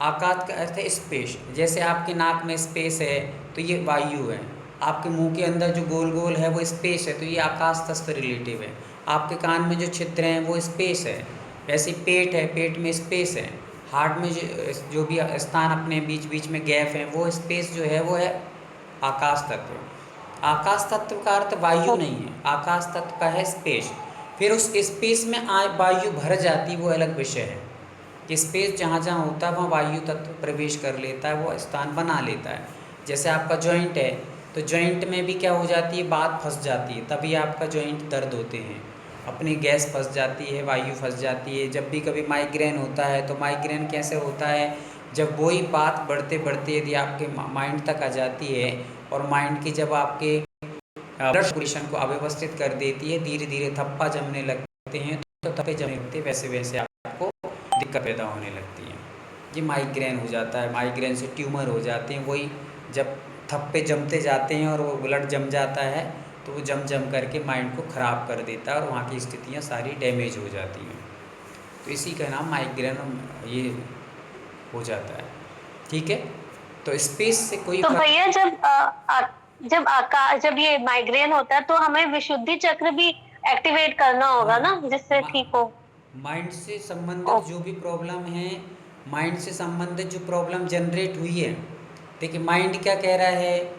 आकाश का अर्थ है स्पेस। जैसे आपके नाक में स्पेस है तो ये वायु है, आपके मुंह के अंदर जो गोल गोल है वो स्पेस है, तो ये आकाश तत्व रिलेटिव है। आपके कान में जो छिद्र हैं वो स्पेस है। वैसे पेट है, पेट में स्पेस है। हार्ट में जो भी स्थान अपने बीच बीच में गैप है वो स्पेस जो है वो है आकाश तत्व। आकाश तत्व का अर्थ वायु नहीं है, आकाश तत्व का है स्पेस। फिर उस स्पेस में वायु भर जाती, वो अलग विषय है कि स्पेस जहाँ जहाँ होता है वहाँ वायु तत्व प्रवेश कर लेता है, वो स्थान बना लेता है। जैसे आपका जॉइंट है तो जॉइंट में भी क्या हो जाती है, बात फंस जाती है, तभी आपका जॉइंट दर्द होते हैं। अपनी गैस फंस जाती है, वायु फंस जाती है। जब भी कभी माइग्रेन होता है तो माइग्रेन कैसे होता है, जब वही बात बढ़ते बढ़ते यदि आपके माइंड तक आ जाती है और माइंड की जब आपके ब्लड सर्कुलेशन को अव्यवस्थित कर देती है, धीरे धीरे थप्पा जमने लगते हैं, तो थप्पे जमने लगते वैसे वैसे आपको दिक्कत पैदा होने लगती है। ये माइग्रेन हो जाता है। माइग्रेन से ट्यूमर हो जाते हैं। वही जब थप्पे जमते जाते हैं और वो ब्लड जम जाता है तो वो जम करके माइंड को ख़राब कर देता है और वहाँ की स्थितियाँ सारी डैमेज हो जाती हैं। तो इसी का नाम माइग्रेन ये हो जाता है, ठीक है। तो स्पेस से कोई तो भैया जब ये माइग्रेन होता है तो हमें विशुद्धि चक्र भी एक्टिवेट करना होगा ना, जिससे ठीक हो। माइंड से संबंधित जो भी प्रॉब्लम है, माइंड से संबंधित जो प्रॉब्लम जनरेट हुई है, देखिए माइंड क्या कह रहा है,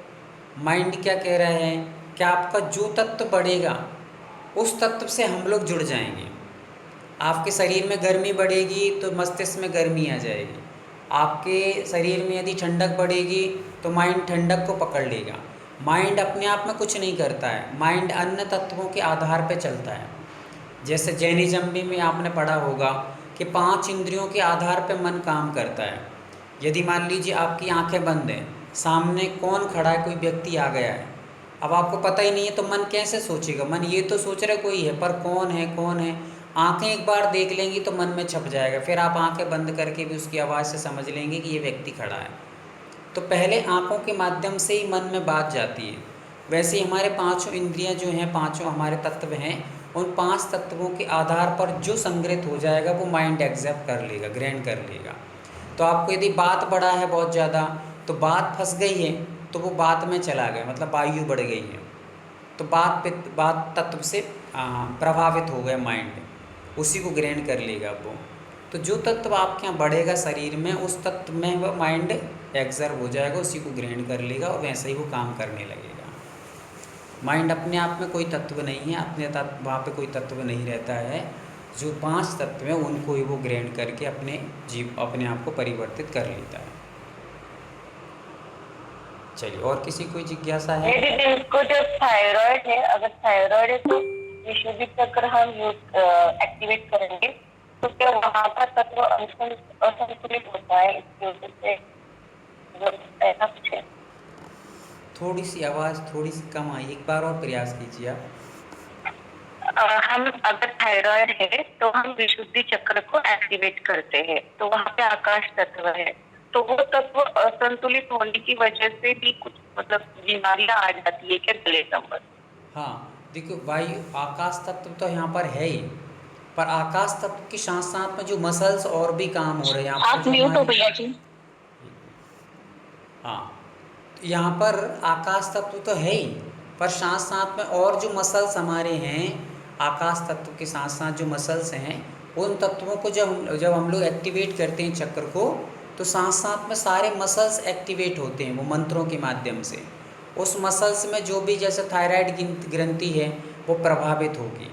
माइंड क्या कह रहा है कि आपका जो तत्व बढ़ेगा उस तत्व से हम लोग जुड़ जाएंगे। आपके शरीर में गर्मी बढ़ेगी तो मस्तिष्क में गर्मी आ जाएगी। आपके शरीर में यदि ठंडक बढ़ेगी तो माइंड ठंडक को पकड़ लेगा। माइंड अपने आप में कुछ नहीं करता है, माइंड अन्य तत्वों के आधार पर चलता है। जैसे जैनिज्म में आपने पढ़ा होगा कि 5 इंद्रियों के आधार पर मन काम करता है। यदि मान लीजिए आपकी आंखें बंद हैं, सामने कौन खड़ा है, कोई व्यक्ति आ गया है, अब आपको पता ही नहीं है तो मन कैसे सोचेगा? मन ये तो सोच रहा कोई है, पर कौन है कौन है। आंखें एक बार देख लेंगी तो मन में छप जाएगा, फिर आप आंखें बंद करके भी उसकी आवाज़ से समझ लेंगे कि ये व्यक्ति खड़ा है। तो पहले आँखों के माध्यम से ही मन में बात जाती है। वैसे ही हमारे पांचों इंद्रियां जो हैं, पांचों हमारे तत्व हैं, उन 5 तत्वों के आधार पर जो संग्रहित हो जाएगा वो माइंड एक्सेप्ट कर लेगा, ग्रहण कर लेगा। तो आपको यदि बात बढ़ा है बहुत ज़्यादा, तो बात फंस गई है तो वो बात में चला गया, मतलब वायु बढ़ गई है, तो बात तत्व से प्रभावित हो गया माइंड, उसी को ग्रहण कर लेगा वो। तो जो तत्व आपके यहाँ बढ़ेगा शरीर में, उस तत्व में वह माइंड एग्जर्व हो जाएगा, उसी को ग्रहण कर लेगा और वैसे ही वो काम करने लगेगा। माइंड अपने आप में कोई तत्व नहीं है, अपने तत्व वहाँ पे कोई तत्व नहीं रहता है। जो 5 तत्व हैं उनको ही वो ग्रहण करके अपने आप को परिवर्तित कर लेता है। चलिए, और किसी कोई जिज्ञासा है? इसको जो थायराइड है, अगर थायराइड है तो विशुद्धि चक्र हम एक्टिवेट करेंगे तो क्या वहाँ का तत्व असंतुलित होता है, इसकी वजह से ऐसा कुछ है? थोड़ी सी आवाज़ थोड़ी सी कम आई, एक बार और प्रयास कीजिए आप। हम अगर थायराइड है तो हम विशुद्धि चक्र को एक्टिवेट करते हैं, तो वहाँ पे आकाश तत्व है, तो वो तत्व असंतुलित होने की वजह से भी कुछ मतलब बीमारियां आ जाती है क्या गले संबंध? हाँ, देखिए, वायु आकाश तत्व तो यहाँ पर है ही, पर आकाश तत्व के साथ साथ में जो मसल्स और भी काम हो रहे हैं आप म्यूट हो भैया जी। हाँ, यहाँ पर आकाश तत्व तो है ही, पर साथ साथ में और जो मसल्स हमारे हैं, आकाश तत्व के साथ साथ जो मसल्स हैं, उन तत्वों को जब हम लोग एक्टिवेट करते हैं चक्र को, तो साथ साथ में सारे मसल्स एक्टिवेट होते हैं वो मंत्रों के माध्यम से। उस मसल्स में जो भी जैसे थायराइड ग्रंथि है वो प्रभावित होगी।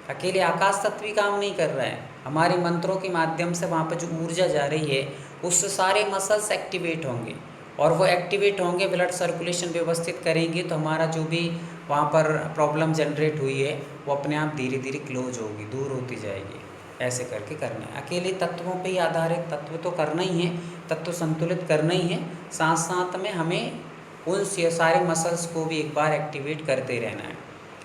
अकेले आकाश तत्व ही काम नहीं कर रहा है, हमारे मंत्रों के माध्यम से वहाँ पर जो ऊर्जा जा रही है उससे सारे मसल्स एक्टिवेट होंगे, और वो एक्टिवेट होंगे, ब्लड सर्कुलेशन व्यवस्थित करेंगे, तो हमारा जो भी वहाँ पर प्रॉब्लम जनरेट हुई है वो अपने आप धीरे धीरे क्लोज होगी, दूर होती जाएगी। ऐसे करके करना है, अकेले तत्वों पे ही आधारित तत्व तो करना ही है, तत्व संतुलित करना ही है, साथ साथ में हमें उन सारे मसल्स को भी एक बार एक्टिवेट करते रहना है।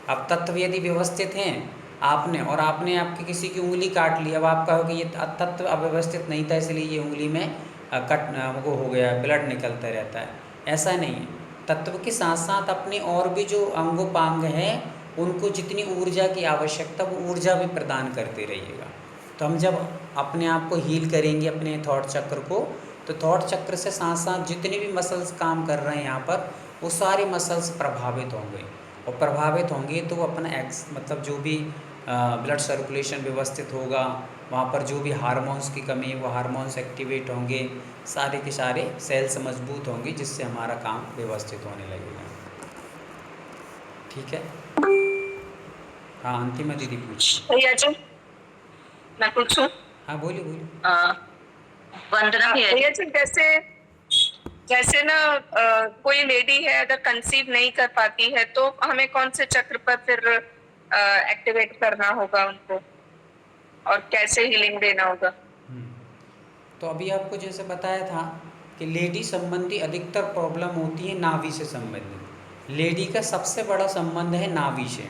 अब तत्व यदि व्यवस्थित हैं आपने आपकी किसी की उंगली काट ली, अब आप कहोगे ये तत्व अव्यवस्थित नहीं था इसलिए ये उंगली में वो हो गया, ब्लड निकलता रहता है, ऐसा नहीं है। तत्व के साथ साथ अपने और भी जो अंगोपांग हैं उनको जितनी ऊर्जा की आवश्यकता, वो ऊर्जा भी प्रदान करते रहिएगा। तो हम जब अपने आप को हील करेंगे, अपने थॉट चक्र को, तो थॉट चक्र से साथ साथ जितने भी मसल्स काम कर रहे हैं यहाँ पर, वो सारे मसल्स प्रभावित होंगे, और प्रभावित होंगे तो अपना मतलब जो भी ब्लड सर्कुलेशन व्यवस्थित होगा, वहाँ पर जो भी हार्मोन्स की कमी है वो हार्मोन्स एक्टिवेट होंगे, सारे के सारे सेल्स मजबूत होंगे, जिससे हमारा काम व्यवस्थित होने लगेगा। ठीक है? हाँ, अंतिमा दीदी पूछ। भैया जी मैं पूछूं? हाँ, बोलिए बोलिए। वंदना भैया जी, जैसे ना कोई लेडी है अगर कंसीव नहीं कर पाती है तो हमें कौन से चक्र पर फिर एक्टिवेट करना होगा उनको, और कैसे हीलिंग देना होगा? तो अभी आपको जैसे बताया था कि लेडी संबंधी अधिकतर प्रॉब्लम होती है नाभि से संबंधित। लेडी का सबसे बड़ा संबंध है नाभि से,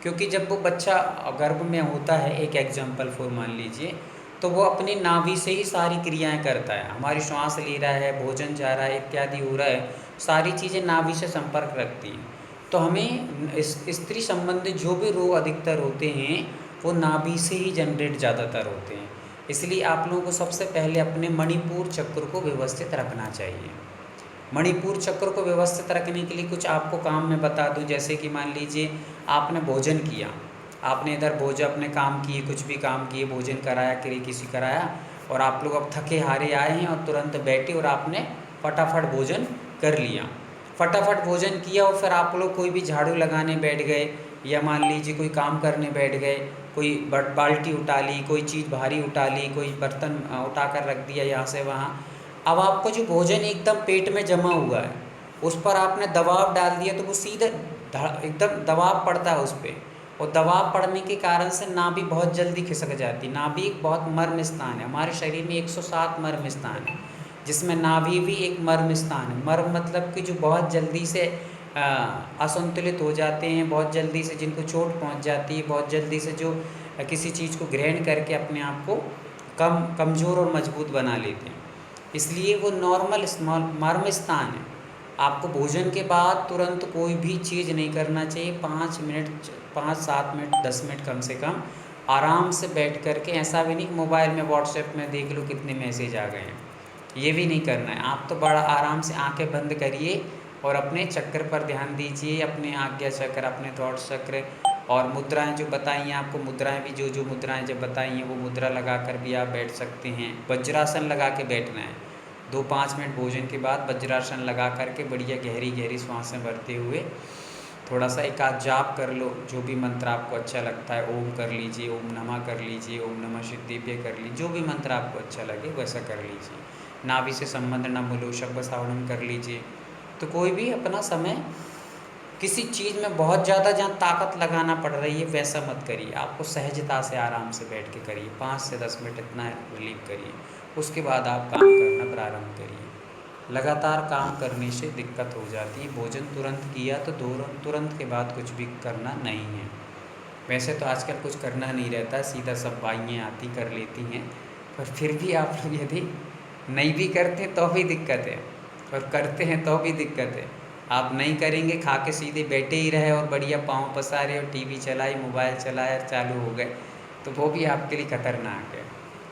क्योंकि जब वो बच्चा गर्भ में होता है, एक एग्जाम्पल फॉर मान लीजिए, तो वो अपनी नाभि से ही सारी क्रियाएं करता है, हमारी श्वास ले रहा है, भोजन जा रहा है, इत्यादि हो रहा है, सारी चीज़ें नाभि से संपर्क रखती हैं। तो हमें स्त्री संबंधित जो भी रोग अधिकतर होते हैं वो नाभि से ही जनरेट ज़्यादातर होते हैं। इसलिए आप लोगों को सबसे पहले अपने मणिपुर चक्र को व्यवस्थित रखना चाहिए। मणिपुर चक्र को व्यवस्थित रखने के लिए कुछ आपको काम मैं बता दूं, जैसे कि मान लीजिए आपने भोजन किया, आपने इधर भोजन अपने काम किए, कुछ भी काम किए, भोजन कराया, किसी कराया, और आप लोग अब थके हारे आए हैं और तुरंत बैठे और आपने फटाफट भोजन कर लिया। फटाफट भोजन किया और फिर आप लोग कोई भी झाड़ू लगाने बैठ गए, या मान लीजिए कोई काम करने बैठ गए, कोई बाल्टी उठा ली, कोई चीज़ भारी उठा ली, कोई बर्तन उठा कर रख दिया यहाँ से वहाँ। अब आपको जो भोजन एकदम पेट में जमा हुआ है उस पर आपने दबाव डाल दिया, तो वो सीधे एकदम दबाव पड़ता है उस पर, और दबाव पड़ने के कारण से नाभि बहुत जल्दी खिसक जाती है। नाभि एक बहुत मर्म स्थान है, हमारे शरीर में 107 मर्म स्थान है, जिसमें नाभि भी एक मर्म स्थान है। मर्म मतलब कि जो बहुत जल्दी से असंतुलित हो जाते हैं, बहुत जल्दी से जिनको चोट पहुंच जाती है, बहुत जल्दी से जो किसी चीज़ को ग्रहण करके अपने आप को कमज़ोर और मजबूत बना लेते हैं। इसलिए वो नॉर्मल मर्म स्थान है। आपको भोजन के बाद तुरंत कोई भी चीज़ नहीं करना चाहिए। 5 मिनट, 5-7 मिनट, 10 मिनट कम से कम आराम से बैठ कर के, ऐसा भी नहीं कि मोबाइल में व्हाट्सएप में देख लो कितने मैसेज आ गए हैं, ये भी नहीं करना है। आप तो बड़ा आराम से आंखें बंद करिए और अपने चक्र पर ध्यान दीजिए, अपने आज्ञा चक्र, अपने थॉट चक्र। और मुद्राएं जो बताई हैं आपको, मुद्राएं भी जो मुद्राएं जब बताई हैं वो मुद्रा लगा कर भी आप बैठ सकते हैं। वज्रासन लगा के बैठना है। 2-5 मिनट भोजन के बाद वज्रासन लगा करके बढ़िया गहरी गहरी सांसें भरते हुए थोड़ा सा एक आध जाप कर लो, जो भी मंत्र आपको अच्छा लगता है। ओम कर लीजिए, ओम नमः कर लीजिए, ओम नमः शिद्धिभ्य कर लीजिए, जो भी मंत्र आपको अच्छा लगे वैसा कर लीजिए। नाभि से संबंध नमो शब्द श्रावणम कर लीजिए। तो कोई भी अपना समय किसी चीज़ में बहुत ज़्यादा जहाँ ताकत लगाना पड़ रही है वैसा मत करिए। आपको सहजता से आराम से बैठ के करिए। 5 से 10 मिनट इतना रिलीव करिए, उसके बाद आप काम करना प्रारंभ करिए। लगातार काम करने से दिक्कत हो जाती है। भोजन तुरंत किया तो तुरंत के बाद कुछ भी करना नहीं है। वैसे तो आजकल कुछ करना नहीं रहता, सीधा सब बाइयाँ आती कर लेती हैं, पर फिर भी आप लोग यदि नहीं भी करते तो भी दिक्कत है, और करते हैं तो भी दिक्कत है। आप नहीं करेंगे, खा के सीधे बैठे ही रहे और बढ़िया पाँव पसारे और टीवी चलाई, मोबाइल चलाए, चालू हो गए, तो वो भी आपके लिए खतरनाक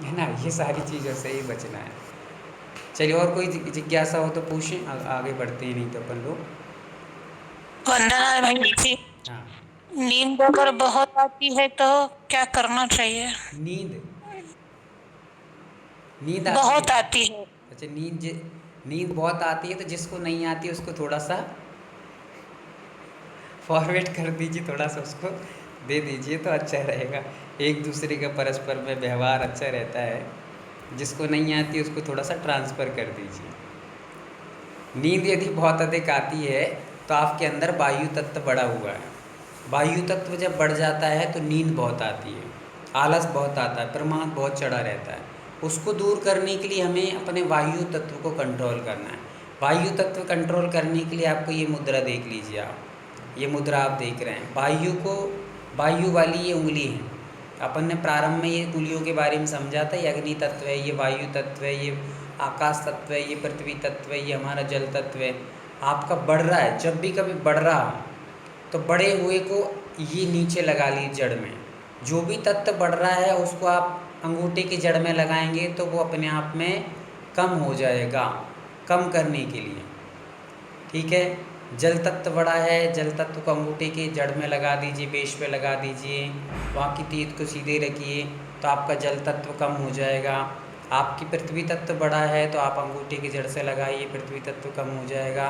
है ना। ये सारी चीज़ों से ही बचना है। चलिए, और कोई जिज्ञासा हो तो पूछें, आगे बढ़ते हैं, नहीं तो अपन लोग। वंदना भैया जी, हाँ, नींद अगर बहुत आती है तो क्या करना चाहिए? नींद नींद बहुत है? आती है। अच्छा, नींद बहुत आती है तो जिसको नहीं आती उसको थोड़ा सा फॉरवर्ड कर दीजिए, थोड़ा सा उसको दे दीजिए तो अच्छा रहेगा। एक दूसरे का परस्पर में व्यवहार अच्छा रहता है। जिसको नहीं आती उसको थोड़ा सा ट्रांसफ़र कर दीजिए। नींद यदि बहुत अधिक आती है तो आपके अंदर वायु तत्व बढ़ा हुआ है। वायु तत्व जब बढ़ जाता है तो नींद बहुत आती है, आलस बहुत आता है, प्रमाद बहुत चढ़ा रहता है। उसको दूर करने के लिए हमें अपने वायु तत्व को कंट्रोल करना है। वायु तत्व कंट्रोल करने के लिए आपको ये मुद्रा देख लीजिए। आप ये मुद्रा आप देख रहे हैं, वायु वाली ये उंगली है। अपन ने प्रारंभ में ये उंगलियों के बारे में समझा था। ये अग्नि तत्व है, ये वायु तत्व है, ये आकाश तत्व है, ये पृथ्वी तत्व है, ये हमारा जल तत्व है। आपका बढ़ रहा है, जब भी कभी बढ़ रहा हो तो बढ़े हुए को ये नीचे लगा लीजिए जड़ में। जो भी तत्व बढ़ रहा है उसको आप अंगूठे की जड़ में लगाएंगे तो वो अपने आप में कम हो जाएगा, कम करने के लिए। ठीक है, जल तत्व बड़ा है, जल तत्व को अंगूठे के जड़ में लगा दीजिए, बेश पे लगा दीजिए, वहाँ की तीत को सीधे रखिए तो आपका जल तत्व कम हो जाएगा। आपकी पृथ्वी तत्व बड़ा है तो आप अंगूठे की जड़ से लगाइए, पृथ्वी तत्व कम हो जाएगा।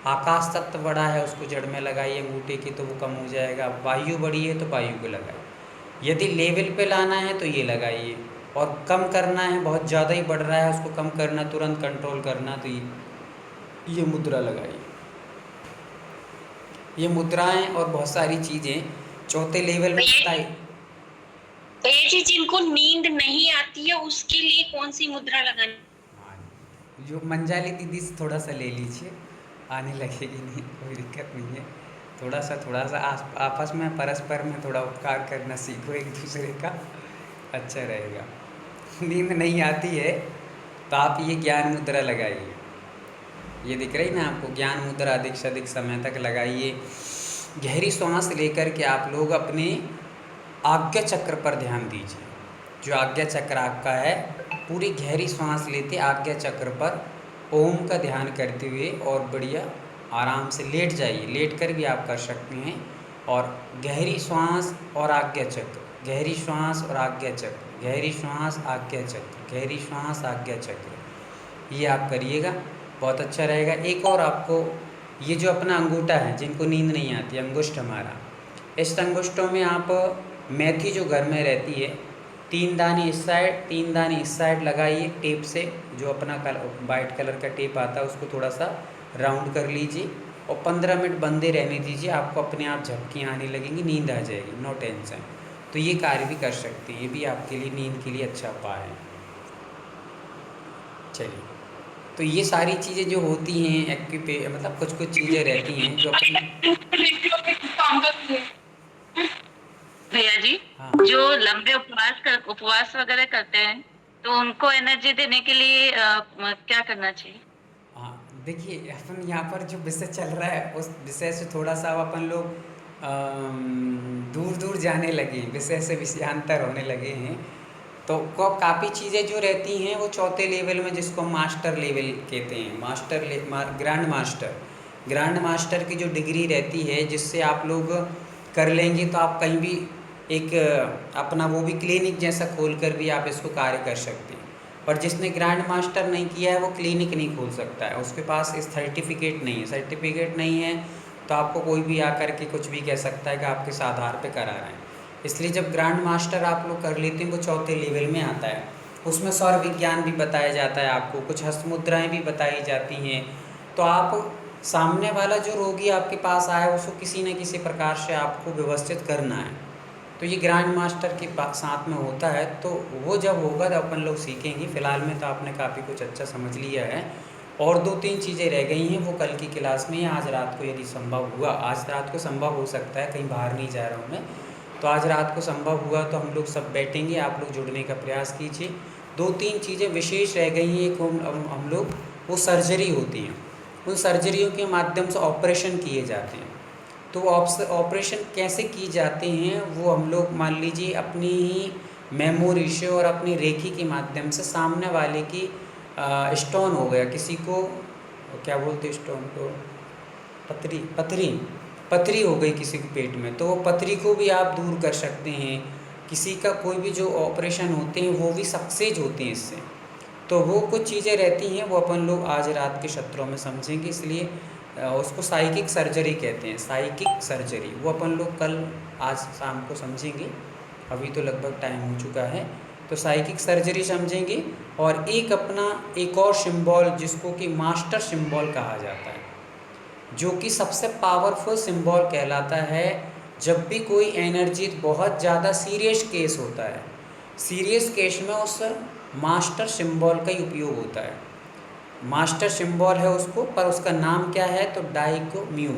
आकाश तत्व बड़ा है, उसको जड़ में लगाइए अंगूठे की तो वो कम हो जाएगा। वायु बड़ी है तो वायु को लगाइए। यदि लेवल पे लाना है तो ये लगाइए, और कम करना है, बहुत ज़्यादा ही बढ़ रहा है उसको कम करना, तुरंत कंट्रोल करना, तो ये मुद्रा लगाइए। ये मुद्राएं और बहुत सारी चीज़ें चौथे लेवल में बताई। तो ये चीज जिनको नींद नहीं आती है उसके लिए कौन सी मुद्रा लगानी? जो मंजाली दीदी से थोड़ा सा ले लीजिए, आने लगेगी नींद, कोई दिक्कत नहीं है। थोड़ा सा आपस में परस्पर में थोड़ा उपकार करना सीखो एक दूसरे का, अच्छा रहेगा। नींद नहीं आती है तो आप ये ज्ञान मुद्रा लगाइए। ये दिख रही ना आपको, ज्ञान मुद्रा अधिक से अधिक समय तक लगाइए। गहरी सांस लेकर के आप लोग अपने आज्ञा चक्र पर ध्यान दीजिए। जो आज्ञा चक्र आपका है, पूरी गहरी सांस लेते आज्ञा चक्र पर ओम का ध्यान करते हुए और बढ़िया आराम से लेट जाइए। लेट कर भी आप कर सकते हैं। और गहरी श्वास और आज्ञा चक्र, गहरी श्वास और आज्ञा चक्र, गहरी श्वास आज्ञा चक्र, गहरी श्वास आज्ञा चक्र, ये आप करिएगा, बहुत अच्छा रहेगा। एक और आपको, ये जो अपना अंगूठा है, जिनको नींद नहीं आती, अंगुष्ठ हमारा, इस अंगुष्ठों में आप मेथी जो घर में रहती है, 3 दाने इस साइड 3 दाने इस साइड लगाइए टेप से। जो अपना वाइट कलर का टेप आता है उसको थोड़ा सा राउंड कर लीजिए और 15 मिनट बंदे रहने दीजिए। आपको अपने आप झपकियाँ आने लगेंगी, नींद आ जाएगी, नो टेंशन। तो ये कार्य भी कर सकते हैं, ये भी आपके लिए नींद के लिए अच्छा उपाय है। चलिए, तो ये सारी चीज़ें जो होती हैं मतलब कुछ चीज़ें रहती हैं जो अपनी। भैया जी, हाँ, जो लंबे उपवास वगैरह करते हैं तो उनको एनर्जी देने के लिए क्या करना चाहिए? हाँ, देखिए अपन यहाँ पर जो विषय चल रहा है उस विषय से थोड़ा सा अब अपन लोग दूर दूर जाने लगे हैं, विषय से विषयांतर होने लगे हैं। तो काफ़ी चीज़ें जो रहती हैं वो चौथे लेवल में, जिसको हम मास्टर लेवल कहते हैं, ग्रैंड मास्टर की जो डिग्री रहती है, जिससे आप लोग कर लेंगे तो आप कहीं भी एक अपना वो भी क्लिनिक जैसा खोल कर भी आप इसको कार्य कर सकते हैं। पर जिसने ग्रैंड मास्टर नहीं किया है वो क्लिनिक नहीं खोल सकता है, उसके पास इस सर्टिफिकेट नहीं है तो आपको कोई भी आकर के कुछ भी कह सकता है कि आप किस आधार पे करा रहे हैं। इसलिए जब ग्रैंड मास्टर आप लोग कर लेते हैं वो चौथे लेवल में आता है, उसमें सौर विज्ञान भी बताया जाता है, आपको कुछ हस्तमुद्राएँ भी बताई जाती हैं। तो आप सामने वाला जो रोगी आपके पास आया उसको किसी न किसी प्रकार से आपको व्यवस्थित करना है, तो ये ग्रैंड मास्टर के साथ में होता है। तो वो जब होगा तो अपन लोग सीखेंगे। फ़िलहाल में तो आपने काफ़ी कुछ अच्छा समझ लिया है, और 2-3 चीज़ें रह गई हैं, वो कल की क्लास में या आज रात को यदि संभव हुआ, आज रात को संभव हो सकता है, कहीं बाहर नहीं जा रहा हूँ मैं, तो आज रात को संभव हुआ तो हम लोग सब बैठेंगे, आप लोग जुड़ने का प्रयास कीजिए। 2-3 चीज़ें विशेष रह गई हैं। एक हम लोग वो सर्जरी होती हैं, उन सर्जरियों के माध्यम से ऑपरेशन किए जाते हैं। तो ऑपरेशन कैसे की जाते हैं वो हम लोग मान लीजिए अपनी ही मेमोरी से और अपनी रेखी के माध्यम से सामने वाले की स्टोन हो गया, किसी को क्या बोलते स्टोन को, पथरी हो गई किसी के पेट में, तो वो पथरी को भी आप दूर कर सकते हैं। किसी का कोई भी जो ऑपरेशन होते हैं वो भी सक्सेस होते हैं इससे। तो वो कुछ चीज़ें रहती हैं वो अपन लोग आज रात के सत्रों में समझेंगे, इसलिए उसको साइकिक सर्जरी कहते हैं, साइकिक सर्जरी, वो अपन लोग कल आज शाम को समझेंगे। अभी तो लगभग टाइम हो चुका है, तो साइकिक सर्जरी समझेंगे। और एक और सिंबल जिसको कि मास्टर सिंबल कहा जाता है, जो कि सबसे पावरफुल सिंबल कहलाता है। जब भी कोई एनर्जी बहुत ज़्यादा सीरियस केस होता है, सीरियस केस में उस मास्टर सिंबल का ही उपयोग होता है। मास्टर सिंबल है उसको, पर उसका नाम क्या है तो डाइकोम्यू,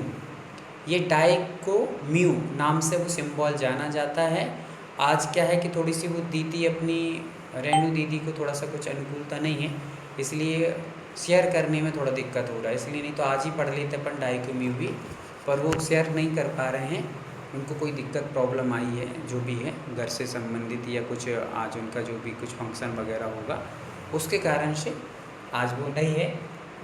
ये डाइकोम्यू नाम से वो सिंबल जाना जाता है। आज क्या है कि थोड़ी सी वो दीदी अपनी रेणु दीदी को थोड़ा सा कुछ अनुकूलता नहीं है, इसलिए शेयर करने में थोड़ा दिक्कत हो रहा है, इसलिए नहीं तो आज ही पढ़ लेते अपन डाइकोम्यू भी, पर वो शेयर नहीं कर पा रहे हैं, उनको कोई दिक्कत प्रॉब्लम आई है, जो भी है घर से संबंधित या कुछ आज उनका जो भी कुछ फंक्शन वगैरह होगा उसके कारण से आज वो नहीं है।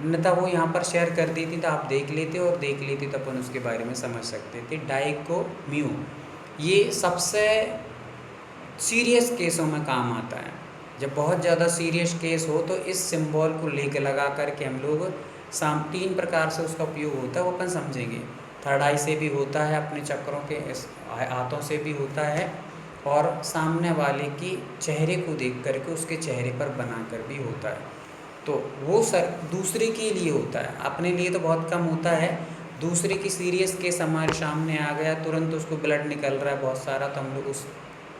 अन्यथा वो यहाँ पर शेयर कर दी थी तो आप देख लेते और देख लेते तो अपन उसके बारे में समझ सकते थे। डाइकोम्यू ये सबसे सीरियस केसों में काम आता है। जब बहुत ज़्यादा सीरियस केस हो तो इस सिंबल को लेकर लगा करके हम लोग 3 प्रकार से उसका उपयोग होता है, वो अपन समझेंगे। थर्ड आई से भी होता है, अपने चक्रों के हाथों से भी होता है, और सामने वाले की चेहरे को देख करके उसके चेहरे पर बना कर भी होता है। तो वो दूसरे के लिए होता है, अपने लिए तो बहुत कम होता है। दूसरे की सीरियस केस हमारे सामने आ गया, तुरंत उसको ब्लड निकल रहा है बहुत सारा, तो हम लोग उस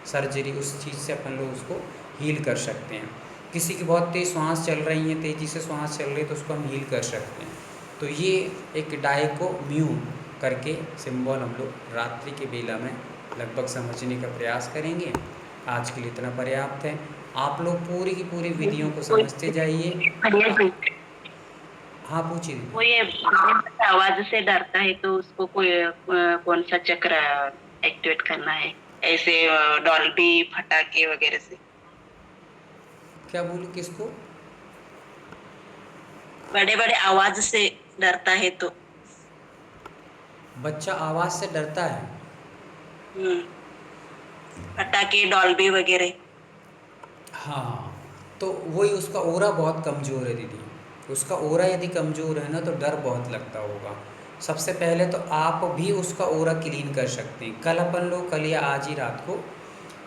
सर्जरी उस चीज़ से अपन लोग उसको हील कर सकते हैं। किसी की बहुत तेज़ श्वास चल रही है, तेज़ी से श्वास चल रही है, तो उसको हम हील कर सकते हैं। तो ये एक डाइकोम्यू करके सिंबल हम लोग रात्रि के बेला में लगभग समझने का प्रयास करेंगे। आज के लिए इतना पर्याप्त है। आप लोग पूरी की पूरी वीडियो को समझते जाइए। हाँ पूछिए। वो ये आवाज से डरता है तो उसको कोई कौन सा चक्र एक्टिवेट करना है, ऐसे डॉल्बी फटाके वगैरह से? क्या बोलूं, किसको? बड़े बड़े आवाज से डरता है तो? बच्चा आवाज से डरता है? फटाके डॉल्बी वगैरह। हाँ, तो वही उसका ओरा बहुत कमज़ोर है दीदी। उसका ओरा यदि कमज़ोर है ना तो डर बहुत लगता होगा। सबसे पहले तो आप भी उसका ओरा क्लीन कर सकते हैं। कल या आज ही रात को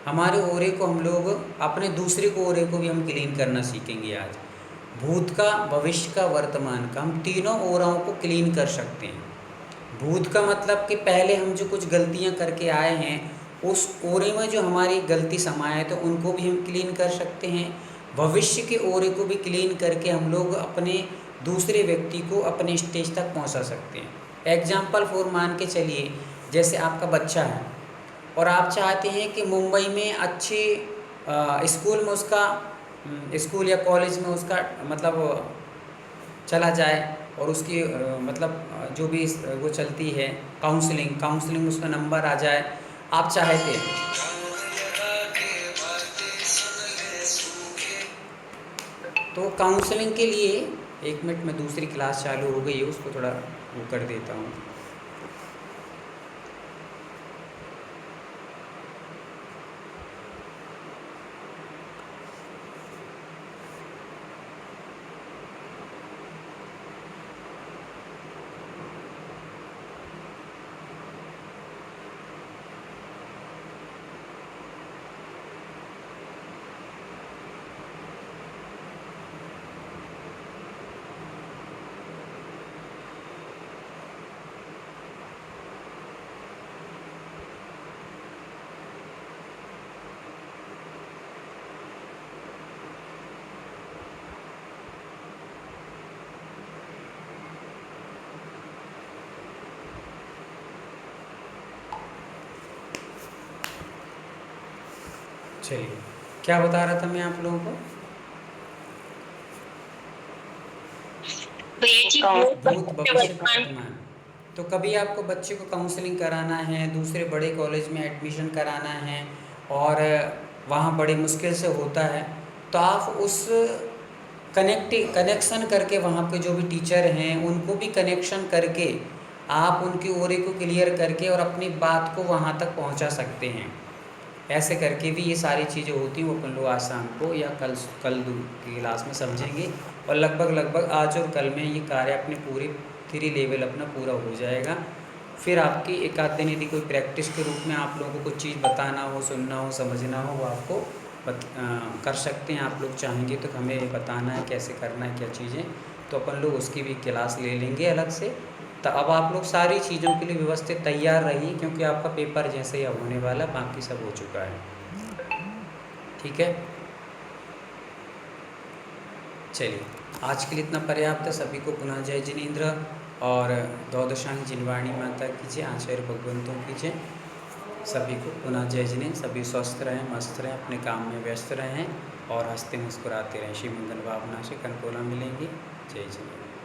हमारे ओरे को हम लोग अपने दूसरे को ओरे को भी हम क्लीन करना सीखेंगे। आज भूत का, भविष्य का, वर्तमान का, हम तीनों ओराओं को क्लीन कर सकते हैं। भूत का मतलब कि पहले हम जो कुछ गलतियां करके आए हैं उस ओरे में जो हमारी गलती समाया है तो उनको भी हम क्लीन कर सकते हैं। भविष्य के ओरे को भी क्लीन करके हम लोग अपने दूसरे व्यक्ति को अपने स्टेज तक पहुंचा सकते हैं। एग्जाम्पल फॉर मान के चलिए, जैसे आपका बच्चा है और आप चाहते हैं कि मुंबई में अच्छे स्कूल में उसका स्कूल या कॉलेज में उसका मतलब चला जाए और उसकी मतलब जो भी वो चलती है काउंसलिंग उसका नंबर आ जाए, आप चाहते हैं तो काउंसलिंग के लिए 1 मिनट में दूसरी क्लास चालू हो गई है, उसको थोड़ा वो कर देता हूँ। चलिए, क्या बता रहा था मैं आप लोगों को? भूत भविष्य वर्तमान। तो कभी आपको बच्चे को काउंसलिंग कराना है, दूसरे बड़े कॉलेज में एडमिशन कराना है और वहाँ बड़े मुश्किल से होता है, तो आप उस कनेक्शन करके वहाँ पे जो भी टीचर हैं उनको भी कनेक्शन करके आप उनकी ओरे को क्लियर करके और अपनी बात को वहाँ तक पहुँचा सकते हैं। ऐसे करके भी ये सारी चीज़ें होती हैं, वो अपन लोग आज शाम को या कल की क्लास में समझेंगे और लगभग आज और कल में ये कार्य अपने पूरे 3 लेवल अपना पूरा हो जाएगा। फिर आपकी एक आध दिन यदि कोई प्रैक्टिस के रूप में आप लोगों को कुछ चीज़ बताना हो, सुनना हो, समझना हो, वो आपको कर सकते हैं। आप लोग चाहेंगे तो हमें बताना है कैसे करना है क्या चीज़ें, तो अपन लोग उसकी भी क्लास ले लेंगे अलग से। तो अब आप लोग सारी चीज़ों के लिए व्यवस्थित तैयार रहिए, क्योंकि आपका पेपर जैसे ही अब होने वाला, बाकी सब हो चुका है। ठीक है, चलिए आज के लिए इतना पर्याप्त है। सभी को पुनः जय जिनेन्द्र और द्वादशांग जिनवाणी माता की जय, आचार्य भगवंतों की जय। सभी को पुनः जय जिनेन्द्र। सभी स्वस्थ रहें, मस्त रहें, अपने काम में व्यस्त रहें और हंसते मुस्कुराते रहें। शिव मंगल भावना से कनकोला मिलेंगी। जय जिनेन्द्र।